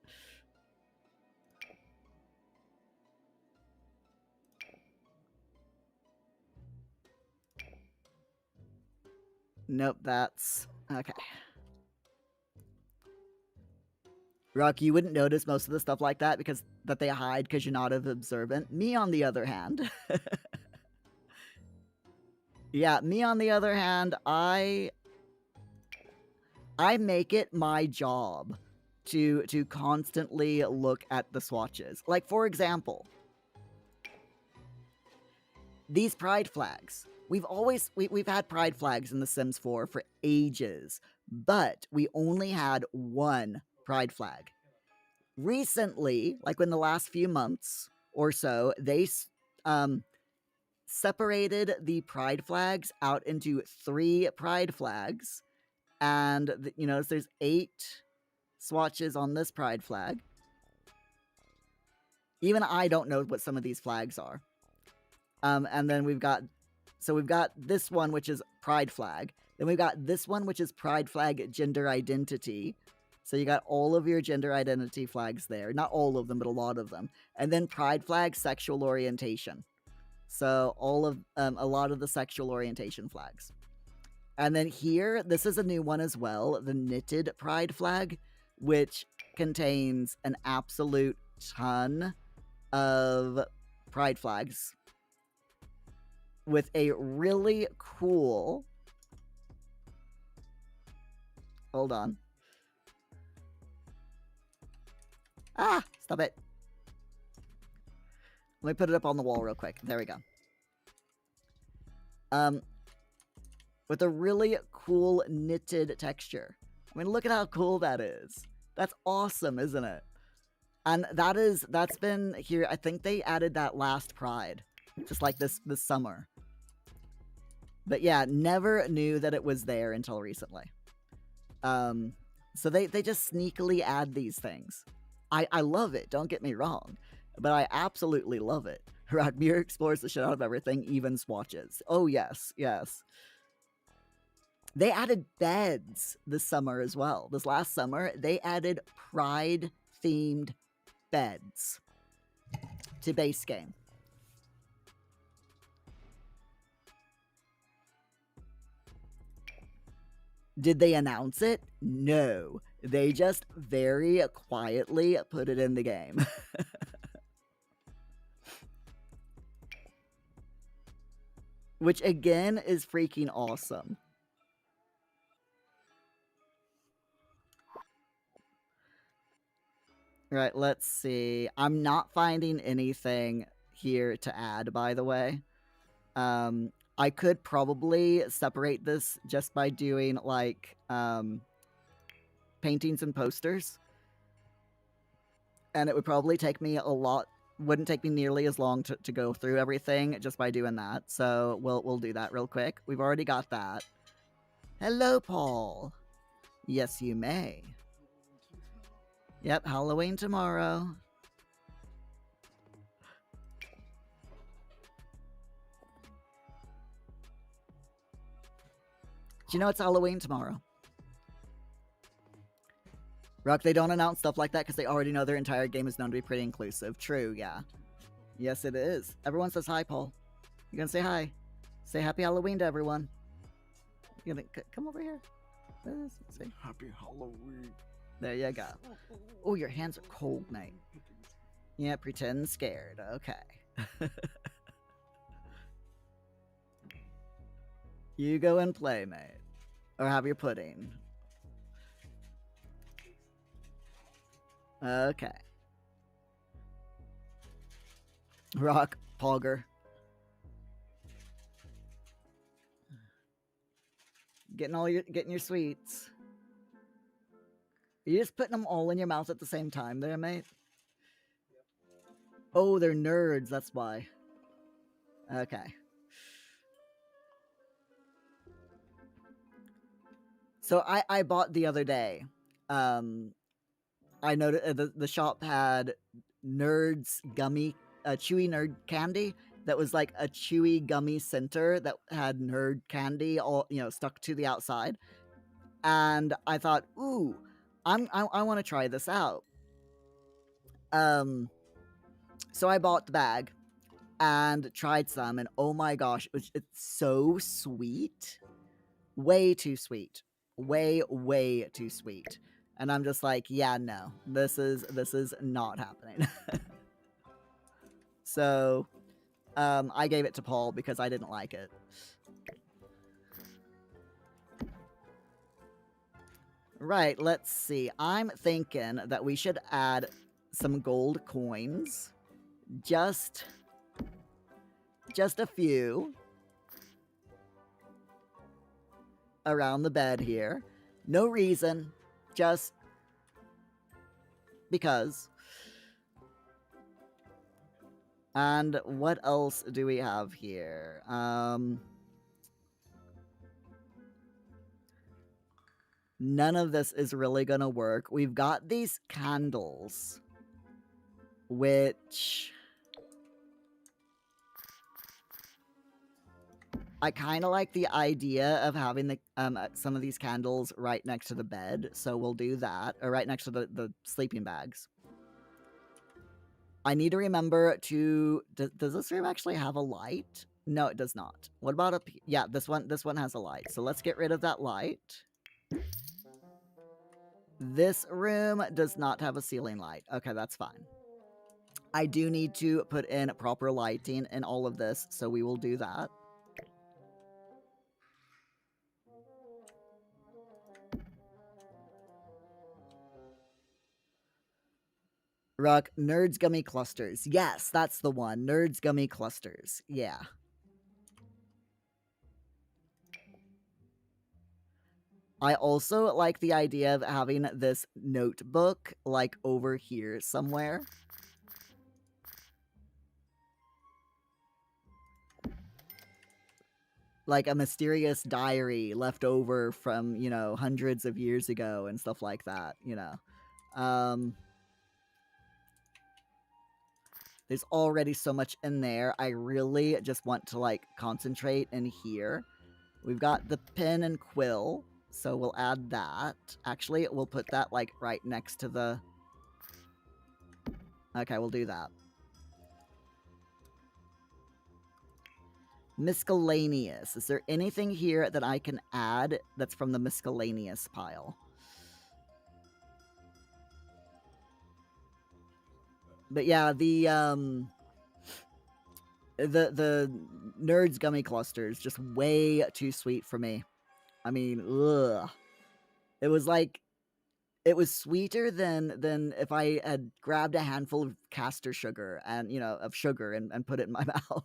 Nope, that's... okay. Rock, you wouldn't notice most of the stuff like that that they hide because you're not as observant. Me, on the other hand... yeah, me, on the other hand, I make it my job to constantly look at the swatches. Like, for example, these pride flags. We've had pride flags in The Sims 4 for ages, but we only had one pride flag. Recently, like in the last few months or so, they separated the pride flags out into 3 pride flags, and there's 8 swatches on this pride flag. Even I don't know what some of these flags are. And then we've got this one, which is pride flag. Then we've got this one, which is pride flag gender identity. So you got all of your gender identity flags there. Not all of them, but a lot of them. And then pride flag sexual orientation. So a lot of the sexual orientation flags. And then here, this is a new one as well, the knitted pride flag, which contains an absolute ton of pride flags with a really cool... hold on. Ah, stop it. Let me put it up on the wall real quick. There we go. With a really cool knitted texture. I mean, look at how cool that is. That's awesome, isn't it? And that's been here. I think they added that last Pride, just like this summer. But yeah, never knew that it was there until recently. So they just sneakily add these things. I love it, don't get me wrong, but I absolutely love it. Muir explores the shit out of everything, even swatches. Oh yes, yes. They added beds this summer as well. This last summer, they added Pride-themed beds to base game. Did they announce it? No. They just very quietly put it in the game. Which, again, is freaking awesome. Right, let's see. I'm not finding anything here to add, by the way. I could probably separate this just by doing, like, paintings and posters. And it would probably take me wouldn't take me nearly as long to go through everything just by doing that. So we'll do that real quick. We've already got that. Hello, Paul. Yes, you may. Yep, Halloween tomorrow. Do you know it's Halloween tomorrow? Rock, they don't announce stuff like that because they already know their entire game is known to be pretty inclusive. True, yeah. Yes, it is. Everyone says hi, Paul. You gonna say hi? Say happy Halloween to everyone. You gonna come over here? Say happy Halloween. There you go. Oh, your hands are cold, mate. Yeah, pretend scared. Okay. You go and play, mate. Or have your pudding. Okay. Rock, Pogger. Getting your sweets. Are you just putting them all in your mouth at the same time there, mate? Oh, they're nerds, that's why. Okay. So I bought the other day. I noticed the shop had Nerds gummy, chewy nerd candy that was like a chewy gummy center that had nerd candy all stuck to the outside, and I thought, ooh, I want to try this out. So I bought the bag and tried some, and oh my gosh, it's so sweet, way too sweet, way too sweet. And I'm just like, yeah, no, this is not happening. So I gave it to Paul because I didn't like it. Right, let's see. I'm thinking that we should add some gold coins. Just a few. Around the bed here. No reason. Just because. And what else do we have here? None of this is really gonna work. We've got these candles, which I kind of like the idea of having the some of these candles right next to the bed, so we'll do that, or right next to the sleeping bags. I need to remember to... Does this room actually have a light? No, it does not. What about yeah, this one has a light, so let's get rid of that light. This room does not have a ceiling light. Okay, that's fine. I do need to put in proper lighting in all of this, so we will do that. Ruck, Nerds Gummy Clusters. Yes, that's the one. Nerds Gummy Clusters. Yeah. I also like the idea of having this notebook, like, over here somewhere. Like a mysterious diary left over from, hundreds of years ago and stuff like that, There's already so much in there. I really just want to, like, concentrate in here. We've got the pen and quill, so we'll add that. Actually, we'll put that, like, right next to the... Okay, we'll do that. Miscellaneous. Is there anything here that I can add that's from the miscellaneous pile? But yeah, the Nerds Gummy Clusters, just way too sweet for me. I mean, ugh. It was like... It was sweeter than if I had grabbed a handful of caster sugar and, of sugar and put it in my mouth.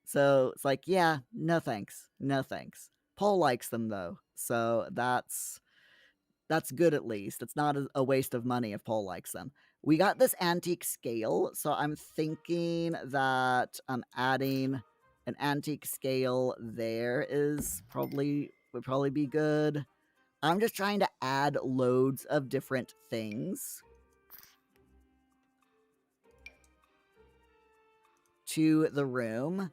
So it's like, yeah, no thanks. No thanks. Paul likes them though. So that's good at least. It's not a waste of money if Paul likes them. We got this antique scale, so I'm thinking that adding an antique scale there would probably be good. I'm just trying to add loads of different things to the room.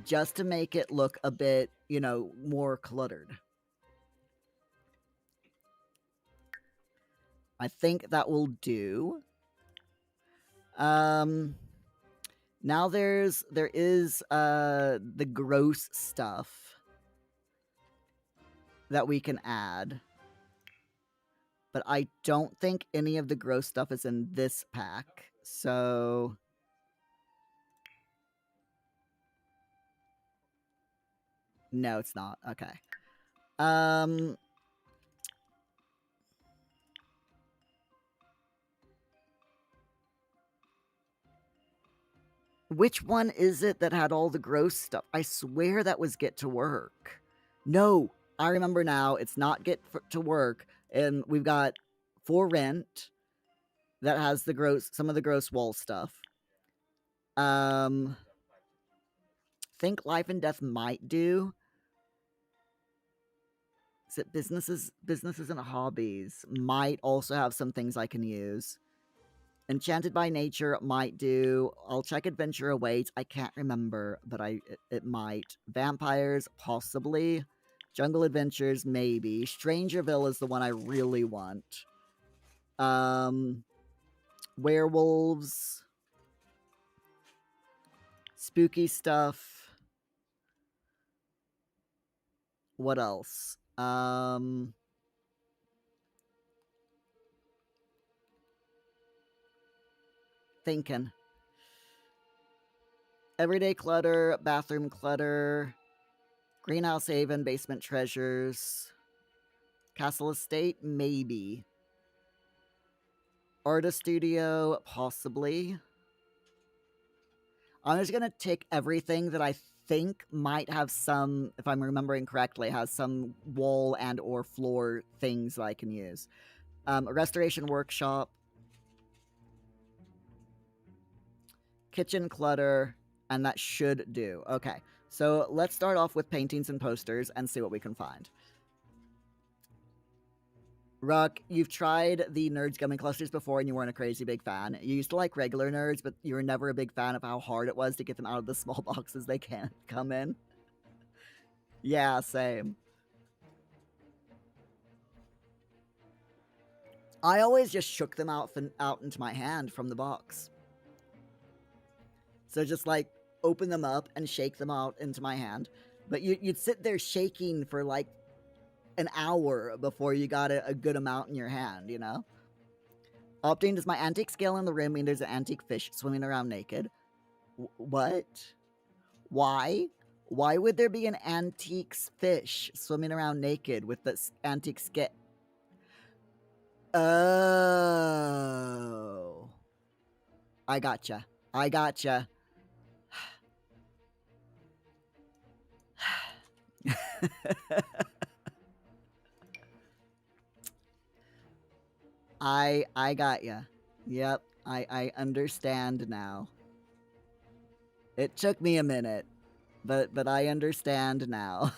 Just to make it look a bit, more cluttered. I think that will do. Now there is the gross stuff that we can add. But I don't think any of the gross stuff is in this pack. So... no, it's not. Okay. Which one is it that had all the gross stuff? I swear that was Get to Work. No, I remember now. It's not Get to Work. And we've got For Rent that has the gross, some of the gross wall stuff. Think Life and Death might do. Is it businesses and hobbies might also have some things I can use. Enchanted by Nature might do. I'll check Adventure Awaits. I can't remember, but it might. Vampires, possibly. Jungle Adventures, maybe. Strangerville is the one I really want. Werewolves. Spooky stuff. What else? Thinking. Everyday clutter, bathroom clutter, greenhouse haven, basement treasures, castle estate, maybe. Artist studio, possibly. I'm just gonna tick everything that I think might have some, if I'm remembering correctly, has some wall and or floor things that I can use. A restoration workshop, kitchen clutter, and that should do. Okay, so let's start off with paintings and posters and see what we can find. Ruck, you've tried the Nerds Gummy Clusters before and you weren't a crazy big fan. You used to like regular nerds, but you were never a big fan of how hard it was to get them out of the small boxes they can't come in. Yeah, same. I always just shook them out into my hand from the box. So just like open them up and shake them out into my hand. But you'd sit there shaking for like an hour before you got a good amount in your hand, you know? Opting, does my antique scale in the rim mean there's an antique fish swimming around naked? What? Why? Why would there be an antique fish swimming around naked with this antique scale? Oh. I gotcha. I gotcha. I got ya. Yep, I understand now. It took me a minute, but I understand now.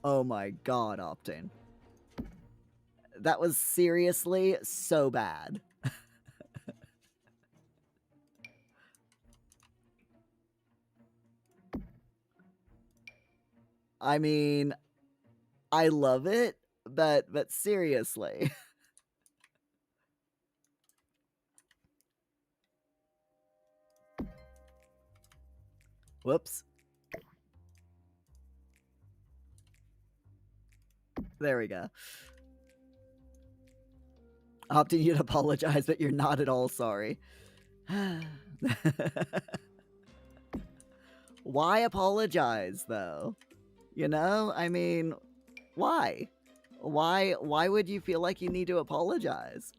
Oh my god, Optin. That was seriously so bad. I mean, I love it, but seriously. Whoops. There we go. Opting, you'd apologize, but you're not at all sorry. Why apologize, though? You know? I mean, why? Why would you feel like you need to apologize?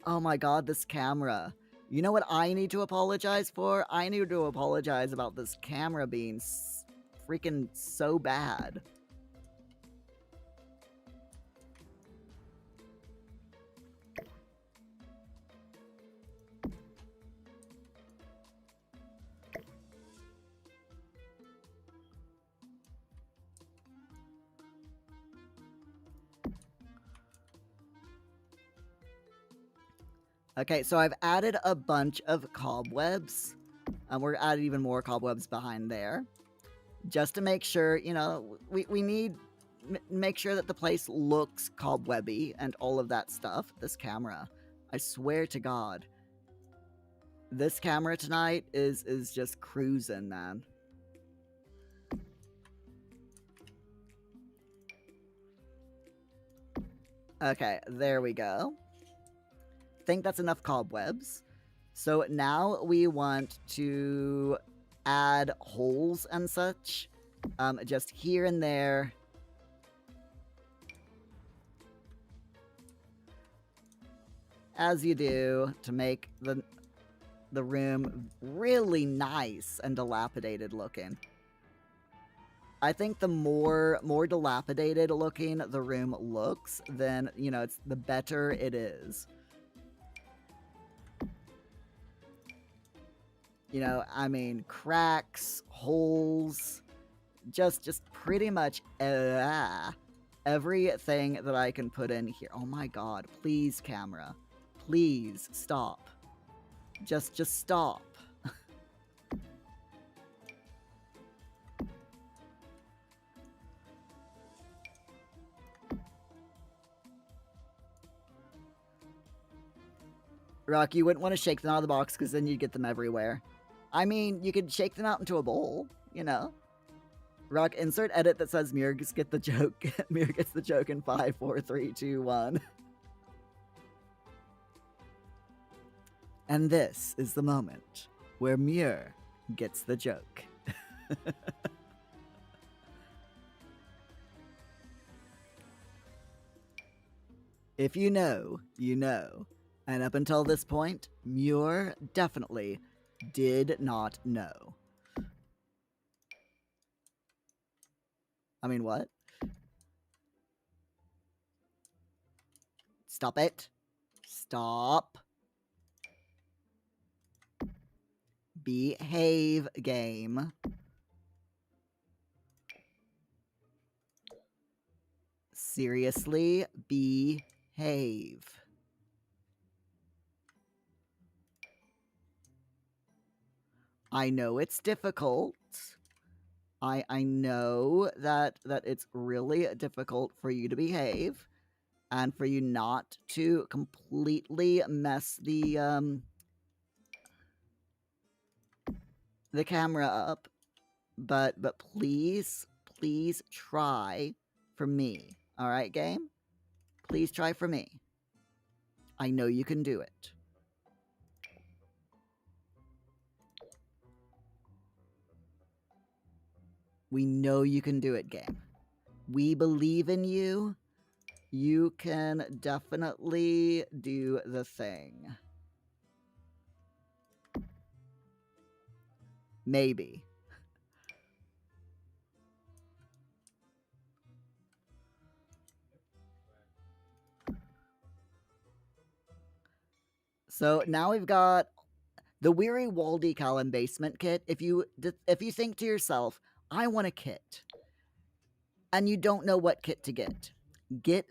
Oh my god, this camera. You know what I need to apologize for? I need to apologize about this camera being freaking so bad. Okay, so I've added a bunch of cobwebs. We're adding even more cobwebs behind there. Just to make sure, you know, we need make sure that the place looks cobwebby and all of that stuff. This camera, I swear to God, this camera tonight is just cruising, man. Okay, there we go. Think that's enough cobwebs. So now we want to add holes and such, just here and there. As you do, to make the room really nice and dilapidated looking. I think the more dilapidated looking the room looks, then, you know, it's the better it is. You know, I mean, cracks, holes, just pretty much everything that I can put in here. Oh my god, please, camera. Please, stop. Just stop. Rock, you wouldn't want to shake them out of the box because then you'd get them everywhere. I mean, you could shake them out into a bowl, you know? Rock, insert edit that says Muir gets the joke. Muir gets the joke in 5, 4, 3, 2, 1. And this is the moment where Muir gets the joke. If you know, you know. And up until this point, Muir definitely did not know. I mean, what? Stop it. Stop. Behave, game. Seriously, behave. I know it's difficult. I know that it's really difficult for you to behave and for you not to completely mess the camera up, but please try for me. All right, game? Please try for me. I know you can do it. We know you can do it, game. We believe in you. You can definitely do the thing. Maybe. So now we've got the Weary Wall Decal and Basement Kit. If you think to yourself, I want a kit, and you don't know what kit to get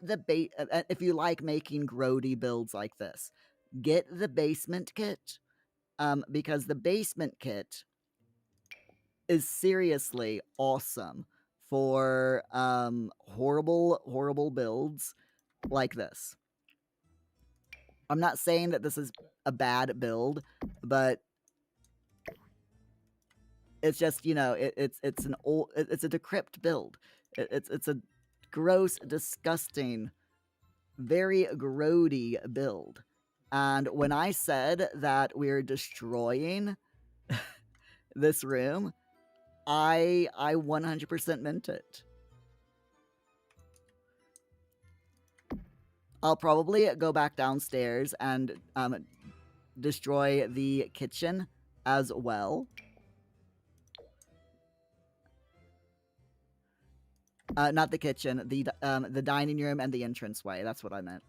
the if you like making grody builds like this, get the Basement Kit, because the Basement Kit is seriously awesome for horrible builds like this. I'm not saying that this is a bad build, but it's just, you know, it's a decrypt build. It's a gross, disgusting, very grody build. And when I said that we're destroying this room, I 100% meant it. I'll probably go back downstairs and destroy the kitchen as well. Not the kitchen, the dining room and the entranceway. That's what I meant.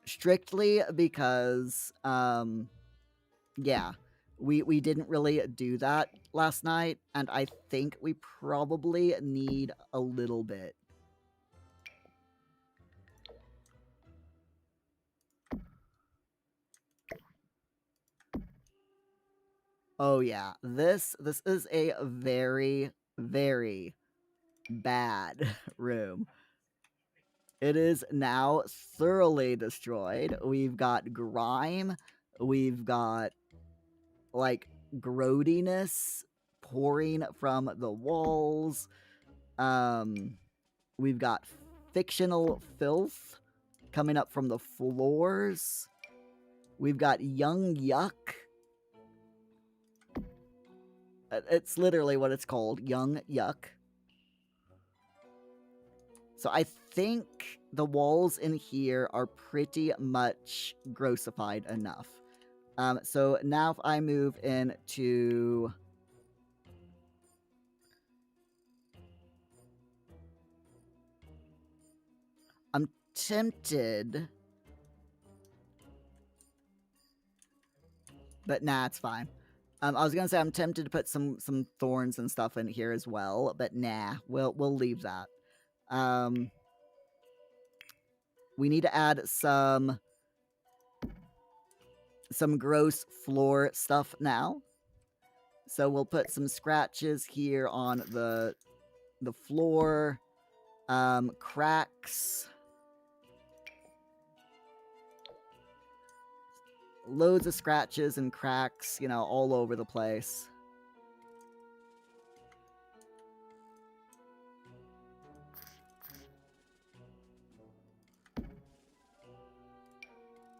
Strictly because, yeah, we didn't really do that last night, and I think we probably need a little bit. Oh yeah, this is a very, very bad room. It is now thoroughly destroyed. We've got grime. We've got, like, grodiness pouring from the walls. We've got fictional filth coming up from the floors. We've got young yuck. It's literally what it's called, young yuck. So I think the walls in here are pretty much grossified enough. So now if I move into... I'm tempted... But nah, it's fine. I was gonna say I'm tempted to put some thorns and stuff in here as well, but nah, we'll leave that. We need to add some gross floor stuff now. So we'll put some scratches here on the floor, cracks, loads of scratches and cracks, you know, all over the place.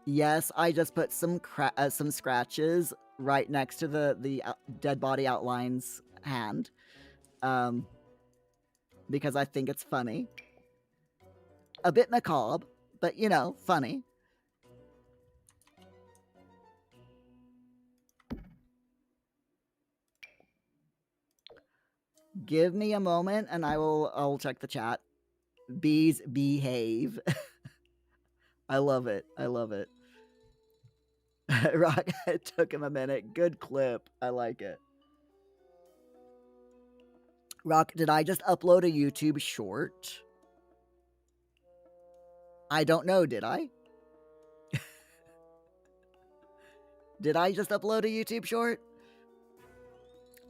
Yes, I just put some scratches right next to the dead body outline's hand, because I think it's funny. A bit macabre, but you know, funny. Give me a moment, and I'll check the chat. Bees behave. I love it. I love it. Rock, it took him a minute. Good clip. I like it. Rock, did I just upload a YouTube short? I don't know, did I? Did I just upload a YouTube short?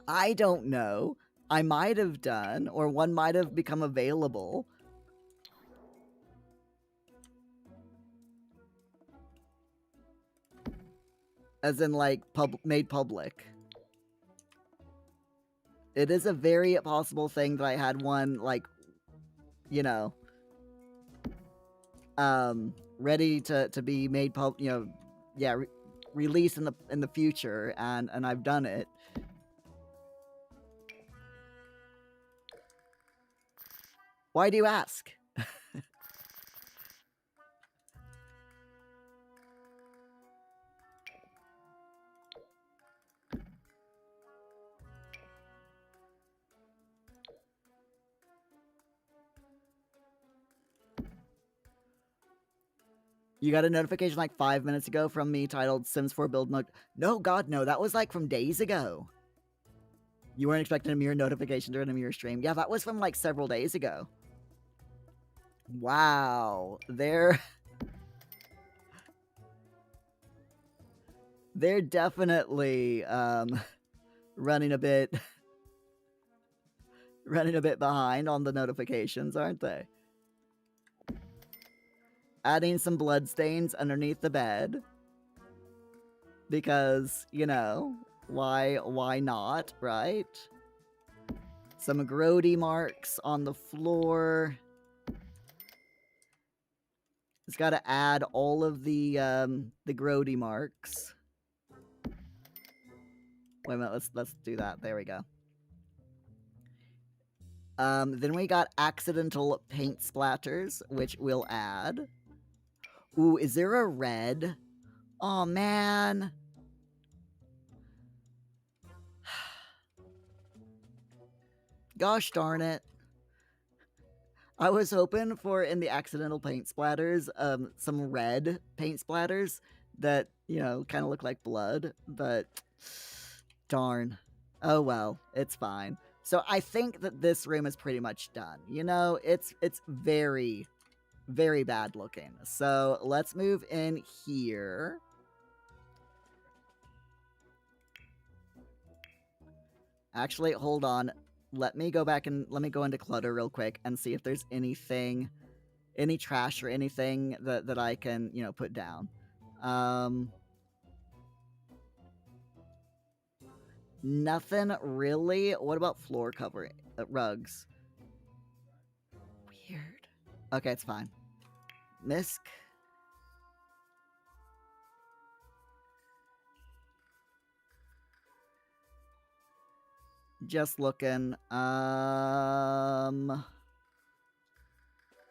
I don't know. I might have done, or one might have become available. As in, like, made public. It is a very possible thing that I had one, like, you know, ready to be made you know, yeah, released in the future, and I've done it. Why do you ask? You got a notification like 5 minutes ago from me titled Sims 4 build mode. No, God, no. That was like from days ago. You weren't expecting a Muir notification during a Muir stream. Yeah, that was from like several days ago. Wow. They're definitely running a bit behind on the notifications, aren't they? Adding some bloodstains underneath the bed. Because, you know, why not, right? Some grody marks on the floor. It's got to add all of the grody marks. Wait a minute, let's do that. There we go. Then we got accidental paint splatters, which we'll add. Ooh, is there a red? Oh, man. Gosh darn it. I was hoping for, in the accidental paint splatters, some red paint splatters that, you know, kind of look like blood, but darn. Oh well, it's fine. So I think that this room is pretty much done. You know, it's very, very bad looking. So let's move in here. Actually, hold on. Let me go back and let me go into clutter real quick and see if there's anything, any trash or anything that I can, you know, put down. Nothing really. What about floor covering? Rugs. Weird. Okay, it's fine. Misk. Just looking.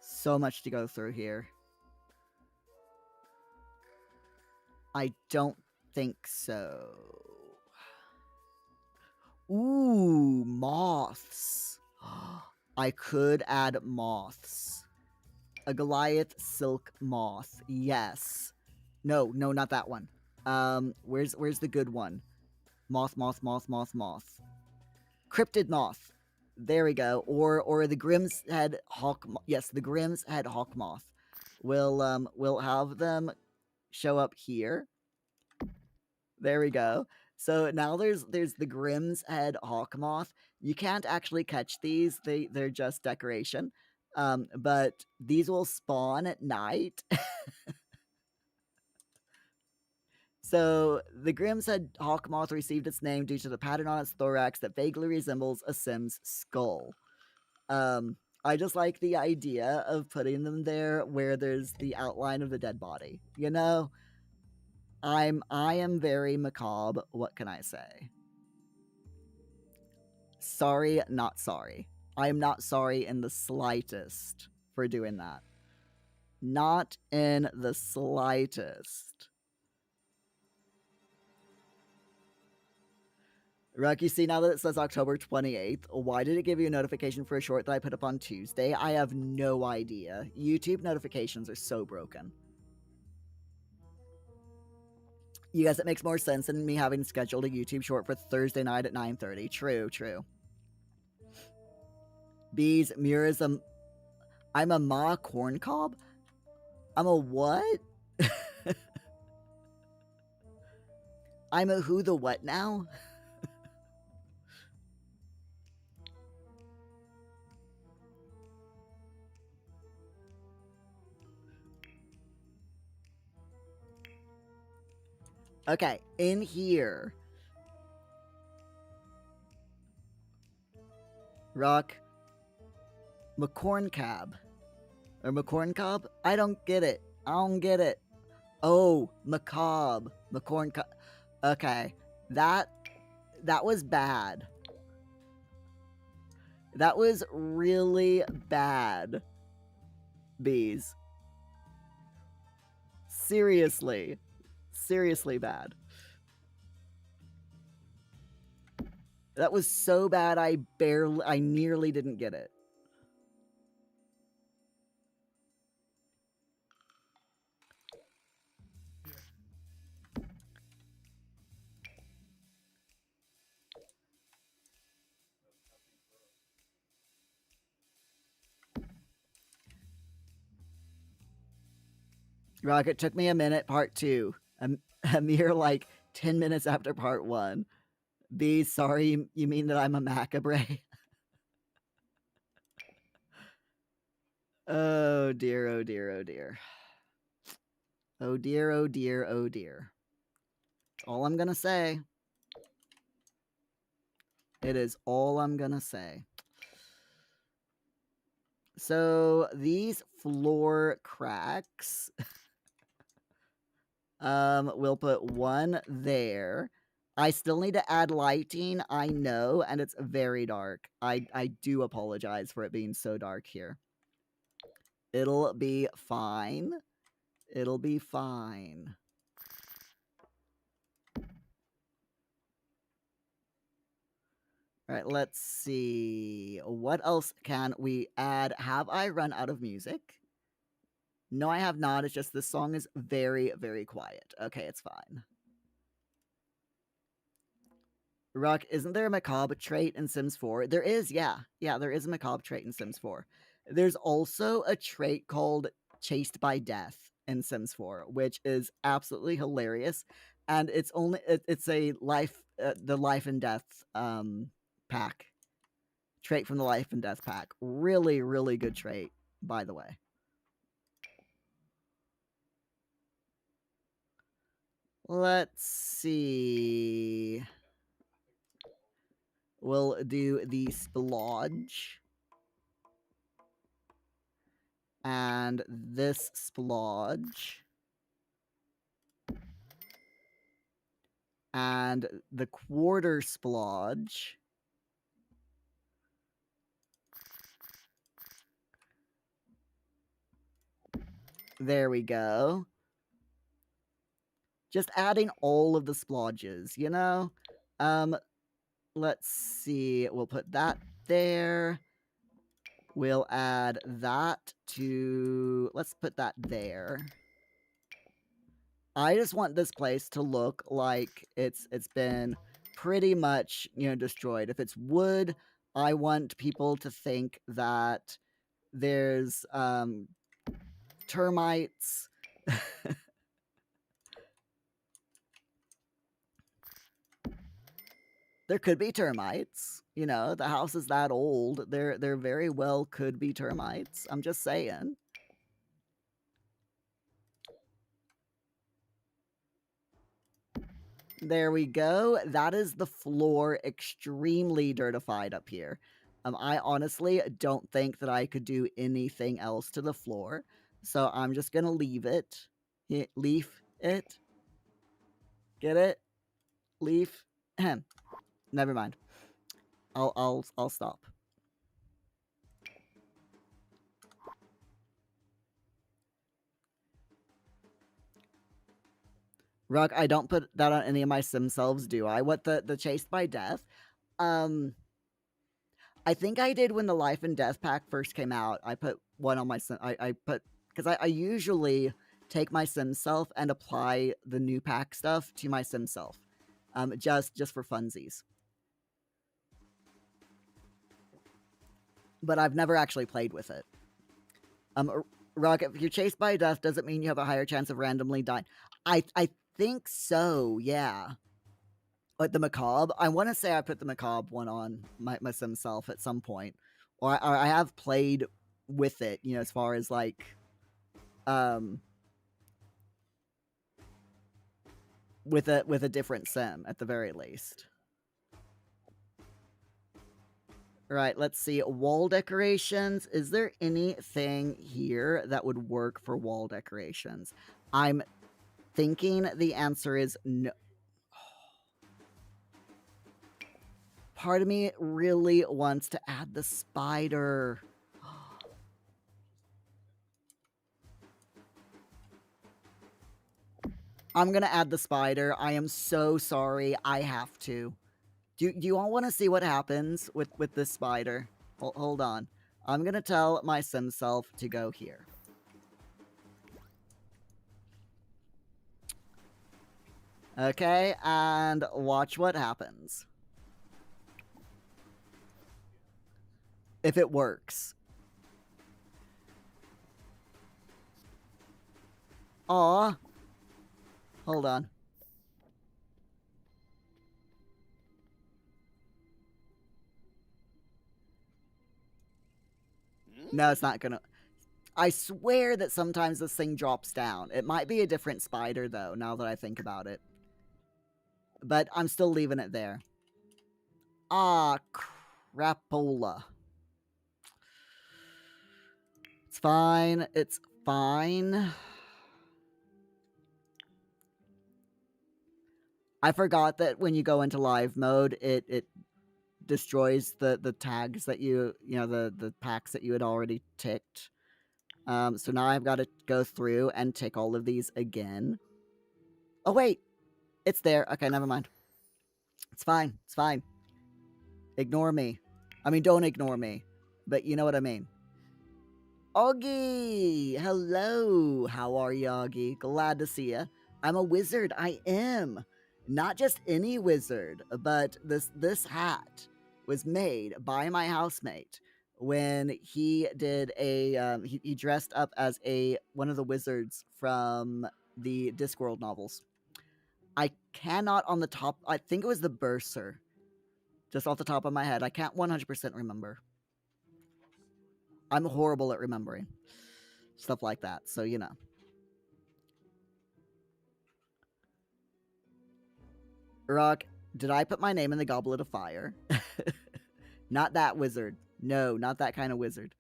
So much to go through here. I don't think so. Ooh, moths. I could add moths. A Goliath silk moth. Yes. No, not that one. Where's the good one? Moth. Cryptid moth. There we go. Or the Grimm's head hawk. Yes, the Grimm's head hawk moth. We'll have them show up here. There we go. So now there's the Grimm's head hawk moth. You can't actually catch these. They're just decoration. But these will spawn at night. So the Grimm's head hawk moth received its name due to the pattern on its thorax that vaguely resembles a Sim's skull. I just like the idea of putting them there where there's the outline of the dead body. You know, I am very macabre. What can I say? Sorry, not sorry. I am not sorry in the slightest for doing that. Not in the slightest. Ruck, you see now that it says October 28th, why did it give you a notification for a short that I put up on Tuesday? I have no idea. YouTube notifications are so broken. You guys, it makes more sense than me having scheduled a YouTube short for Thursday night at 9:30. True. Bees, Muir is a... I'm a ma corn cob? I'm a what? I'm a who the what now? Okay, in here. Rock. McCorn cab. Or McCorn cob? I don't get it. Oh, macabre. McCorn cob. Okay. That was bad. That was really bad. Bees. Seriously bad. That was so bad I nearly didn't get it. Rocket took me a minute, part 2. A mere like 10 minutes after part 1. B, sorry, you mean that I'm a macabre? Oh dear. Oh dear. All I'm gonna say. It is all I'm gonna say. So these floor cracks, we'll put one there. I still need to add lighting, I know, and it's very dark. I do apologize for it being so dark here. It'll be fine. It'll be fine. All right, let's see. What else can we add? Have I run out of music? No, I have not. It's just this song is very, very quiet. Okay, it's fine. Ruck, isn't there a macabre trait in Sims 4? There is, yeah. Yeah, there is a macabre trait in Sims 4. There's also a trait called Chased by Death in Sims 4, which is absolutely hilarious. And it's a life, the life and death pack. Trait from the life and death pack. Really, really good trait, by the way. Let's see. We'll do the splodge. and this splodge. And the quarter splodge. There we go. Just adding all of the splodges, you know? Let's see. We'll put that there. We'll add that to... Let's put that there. I just want this place to look like it's been pretty much, you know, destroyed. If it's wood, I want people to think that there's termites. There could be termites. You know, the house is that old. There very well could be termites. I'm just saying. There we go. That is the floor extremely dirtified up here. I honestly don't think that I could do anything else to the floor. So I'm just going to leave it. Leaf it. Get it? Leaf. Never mind. I'll stop. Rock, I don't put that on any of my sim selves, do I? What, the chased by death? I think I did when the life and death pack first came out. I put one on my sim. I put, because I usually take my sim self and apply the new pack stuff to my sim self, just for funsies. But I've never actually played with it. Rock, if you're chased by death, does it mean you have a higher chance of randomly dying? I think so, yeah. Like the macabre, I want to say I put the macabre one on my sim self at some point, or I have played with it, you know, as far as like, with a different sim at the very least. Right, let's see. Wall decorations. Is there anything here that would work for wall decorations? I'm thinking the answer is no. Part of me really wants to add the spider. I'm gonna add the spider. I am so sorry. I have to. Do you all want to see what happens with this spider? Hold on. I'm gonna tell my sim self to go here. Okay, and watch what happens. If it works. Aw. Hold on. No, it's not gonna... I swear that sometimes this thing drops down. It might be a different spider, though, now that I think about it. But I'm still leaving it there. Ah, crapola. It's fine. It's fine. I forgot that when you go into live mode, it destroys the tags that you know, the packs that you had already ticked. So now I've got to go through and tick all of these again. Oh, wait. It's there. Okay, never mind. It's fine. It's fine. Ignore me. I mean, don't ignore me. But you know what I mean. Augie! Hello! How are you, Augie? Glad to see you. I'm a wizard. I am. Not just any wizard, but this hat was made by my housemate when he did a he dressed up as one of the wizards from the Discworld novels. I cannot on the top. I think it was the Bursar. Just off the top of my head, I can't 100% remember. I'm horrible at remembering stuff like that, so you know. Rock, did I put my name in the Goblet of Fire? Not that wizard. No, not that kind of wizard.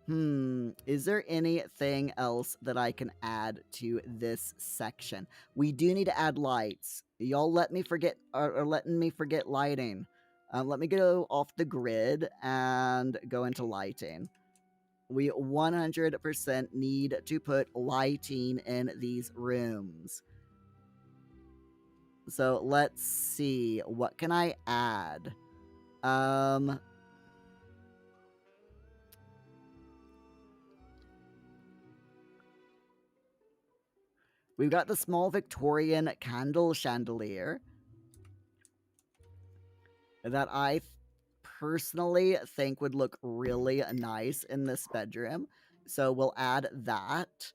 Is there anything else that I can add to this section? We do need to add lights. Y'all let me forget, or letting me forget lighting. Let me go off the grid and go into lighting. We 100% need to put lighting in these rooms. So let's see, what can I add? We've got the small Victorian candle chandelier that I personally think would look really nice in this bedroom. So we'll add that.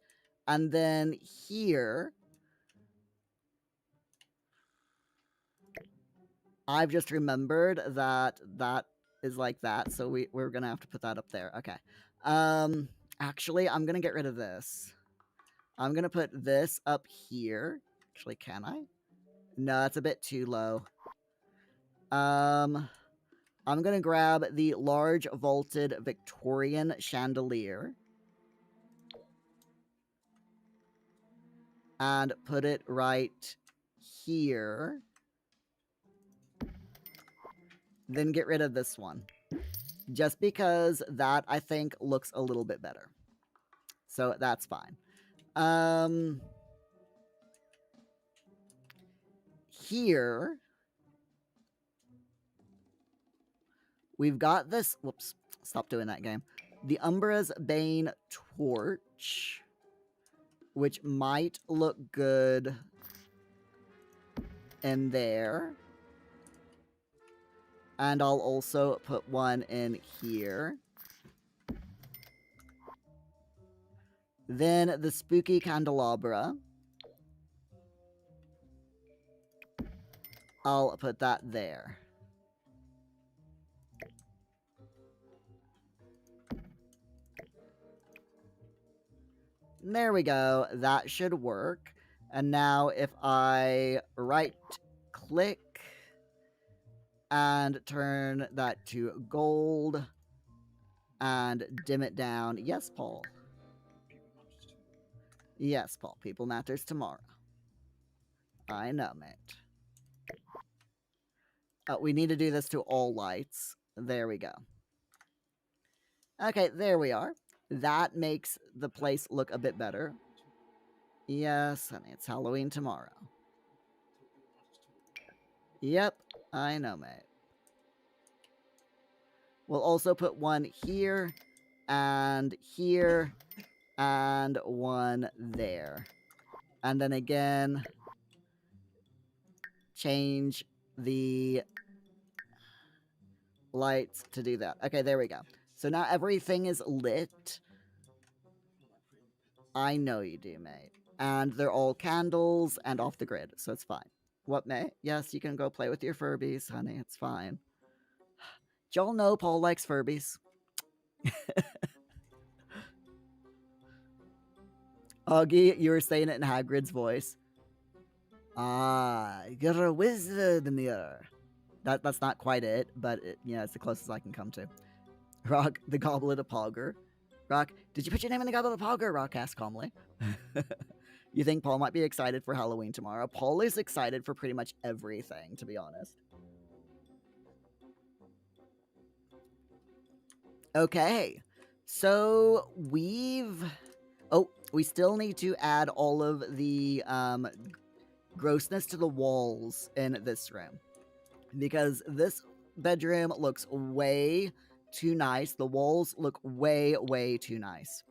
And then here, I've just remembered that that is like that. So we're going to have to put that up there. Okay. Actually, I'm going to get rid of this. I'm going to put this up here. Actually, can I? No, that's a bit too low. I'm going to grab the large vaulted Victorian chandelier and put it right here. Then get rid of this one. Just because that, I think, looks a little bit better. So that's fine. Here, we've got this. Whoops. Stop doing that, game. The Umbra's Bane torch, which might look good in there. And I'll also put one in here. Then the spooky candelabra. I'll put that there. There we go. That should work. And now if I right-click and turn that to gold and dim it down. Yes, Paul. Yes, Paul. People matters tomorrow. I know, mate. We need to do this to all lights. There we go. Okay, there we are. That makes the place look a bit better. Yes, honey, it's Halloween tomorrow. Yep, I know, mate. We'll also put one here, and one there. And then again, change the lights to do that. Okay, there we go. So now everything is lit. I know you do, mate. And they're all candles and off the grid, so it's fine. What, mate? Yes, you can go play with your Furbies, honey. It's fine. Y'all know Paul likes Furbies. Augie, you were saying it in Hagrid's voice. Ah, you're a wizard, Muir. That's not quite it, but it's the closest I can come to. Rock, the Goblet of Pogger. Rock, did you put your name in the Goblet of Pogger? Rock asked calmly. You think Paul might be excited for Halloween tomorrow? Paul is excited for pretty much everything, to be honest. Okay, so we still need to add all of the grossness to the walls in this room. Because this bedroom looks way too nice. The walls look way, way too nice.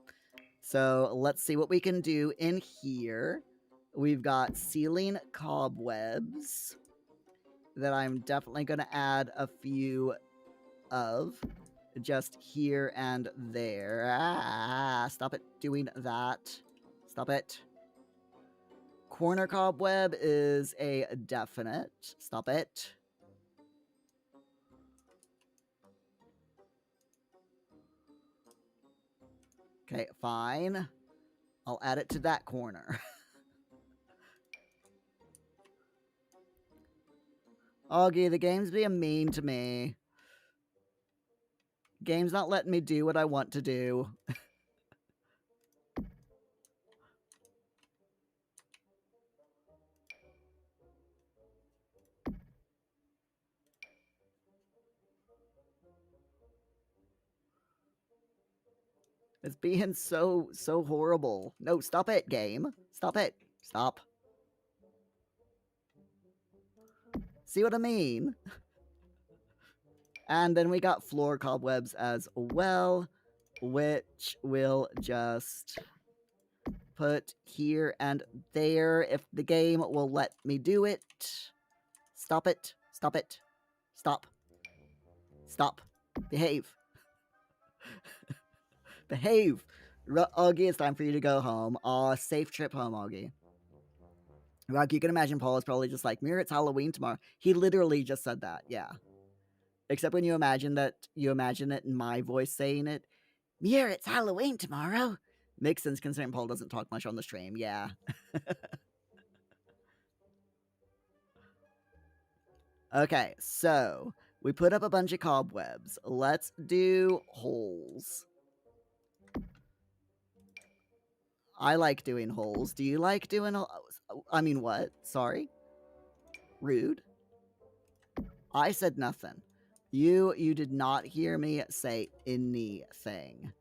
So let's see what we can do in here. We've got ceiling cobwebs that I'm definitely going to add a few of. Just here and there. Ah, stop it doing that. Stop it. Corner cobweb is a definite. Stop it. Okay, fine. I'll add it to that corner. Augie, the game's being mean to me. Game's not letting me do what I want to do. It's being so horrible. No, stop it, game. Stop it. Stop. See what I mean? And then we got floor cobwebs as well, which we'll just put here and there if the game will let me do it. Stop it. Stop it. Stop. Stop. Behave. Behave. Augie, it's time for you to go home. Aw, safe trip home, Augie. Like, you can imagine Paul is probably just like, Muir, it's Halloween tomorrow. He literally just said that, yeah. Except when you imagine it in my voice saying it. Muir, it's Halloween tomorrow. Makes sense considering Paul doesn't talk much on the stream, yeah. Okay, so we put up a bunch of cobwebs. Let's do holes. I like doing holes. Do you like doing holes? I mean, what? Sorry? Rude? I said nothing. You did not hear me say anything.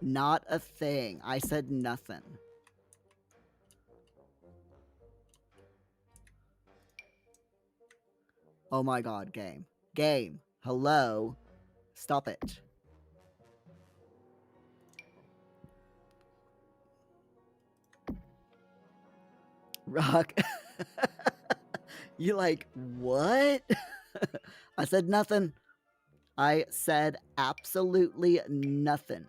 Not a thing. I said nothing. Oh my god, game. Game. Hello? Stop it. Rock. You like, what? I said nothing. I said absolutely nothing.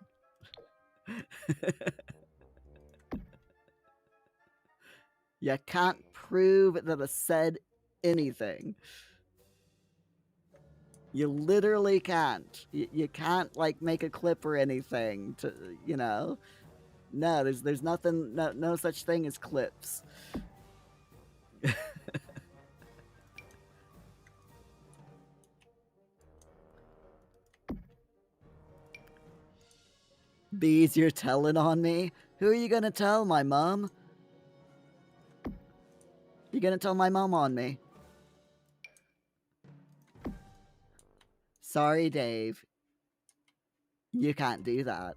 You can't prove that I said anything. You literally can't. You can't, like, make a clip or anything to, you know? No, there's nothing, no such thing as clips. Bees, you're telling on me? Who are you gonna tell, my mom? You gonna tell my mom on me? Sorry, Dave. You can't do that.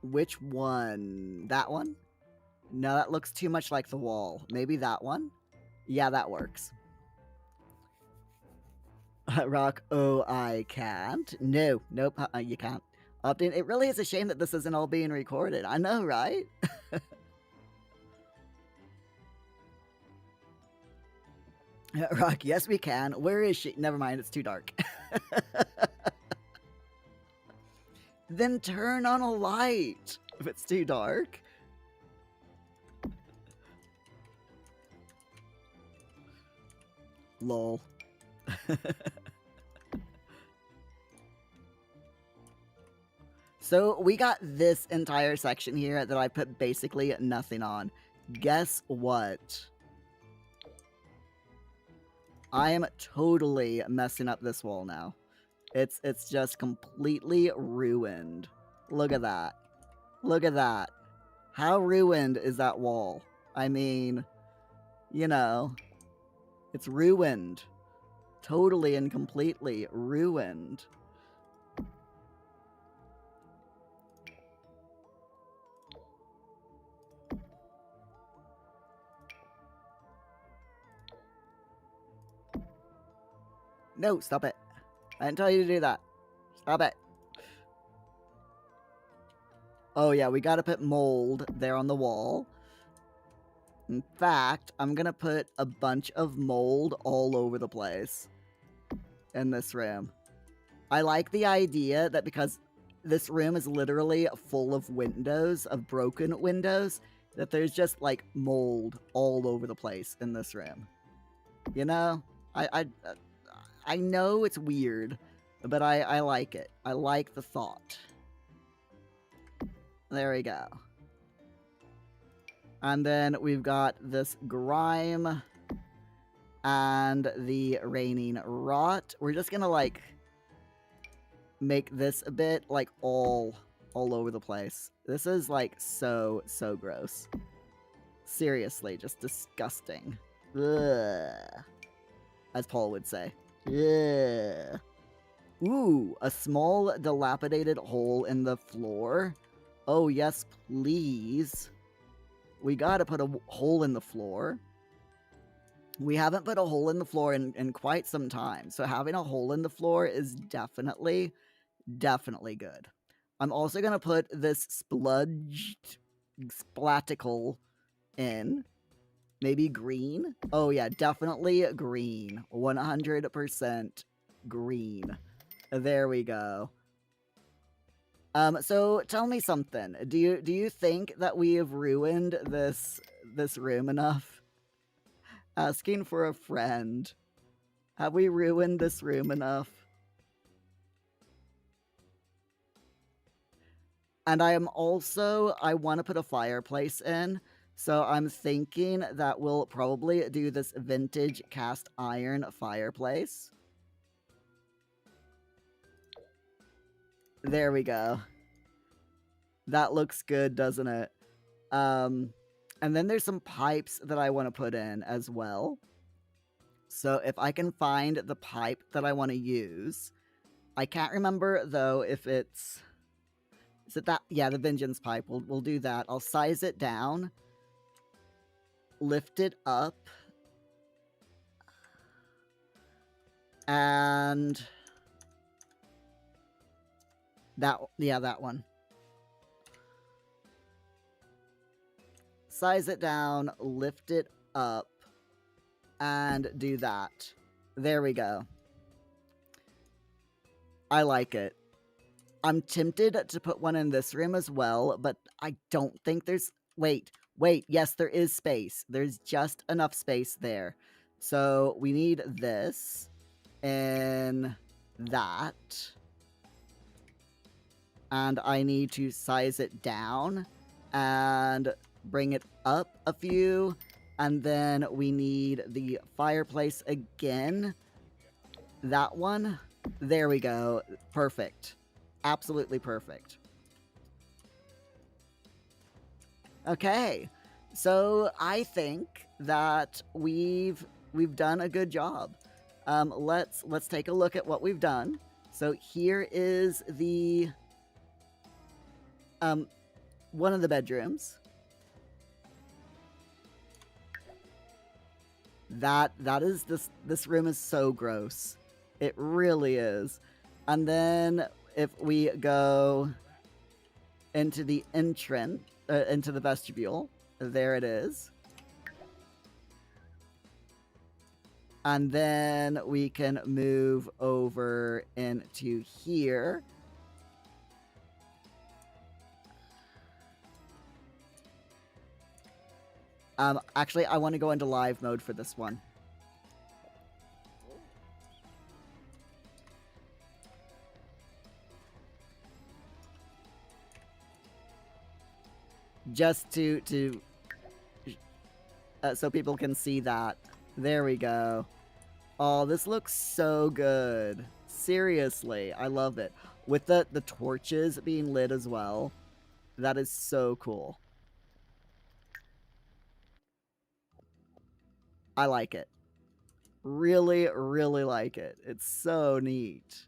Which one? That one? No, that looks too much like the wall. Maybe that one? Yeah, that works. Rock, oh, I can't. No, nope, you can't. Opt-in. It really is a shame that this isn't all being recorded. I know, right? Rock, yes, we can. Where is she? Never mind, it's too dark. Then turn on a light if it's too dark. Lol. So we got this entire section here that I put basically nothing on. Guess what? I am totally messing up this wall now. It's just completely ruined. Look at that. Look at that. How ruined is that wall? I mean, you know, it's ruined. Totally and completely ruined. No, stop it. I didn't tell you to do that. Stop it. Oh yeah, we gotta put mold there on the wall. In fact, I'm gonna put a bunch of mold all over the place in this room. I like the idea that because this room is literally full of windows, of broken windows, that there's just like mold all over the place in this room. You know? I know it's weird, but I like it. I like the thought. There we go. And then we've got this grime and the raining rot. We're just gonna like make this a bit like all over the place. This is like so gross. Seriously, just disgusting. Ugh. As Paul would say. Ugh. Ooh, a small dilapidated hole in the floor. Oh yes, please. We gotta put a hole in the floor. We haven't put a hole in the floor in quite some time, so having a hole in the floor is definitely good. I'm also gonna put this splaticle in. Maybe green? Oh yeah, definitely green. 100% green. There we go. So tell me something. Do you think that we have ruined this room enough? Asking for a friend. Have we ruined this room enough? And I want to put a fireplace in, so I'm thinking that we'll probably do this vintage cast iron fireplace. There we go. That looks good, doesn't it? And then there's some pipes that I want to put in as well. So if I can find the pipe that I want to use. I can't remember, though, if it's... Is it that? Yeah, the vengeance pipe. We'll do that. I'll size it down. Lift it up. And... that one. Size it down, lift it up, and do that. There we go. I like it. I'm tempted to put one in this room as well, but I don't think there's... Wait, yes, there is space. There's just enough space there. So we need this and that. And I need to size it down and bring it up a few. And then we need the fireplace again. That one. There we go. Perfect. Absolutely perfect. Okay. So I think that we've done a good job. Let's take a look at what we've done. So here is the one of the bedrooms. That is this room is so gross. It really is. And then if we go into the entrance, into the vestibule, there it is. And then we can move over into here. Actually, I want to go into live mode for this one. Just so people can see that. There we go. Oh, this looks so good. Seriously, I love it. With the torches being lit as well. That is so cool. I like it. Really, really like it. It's so neat.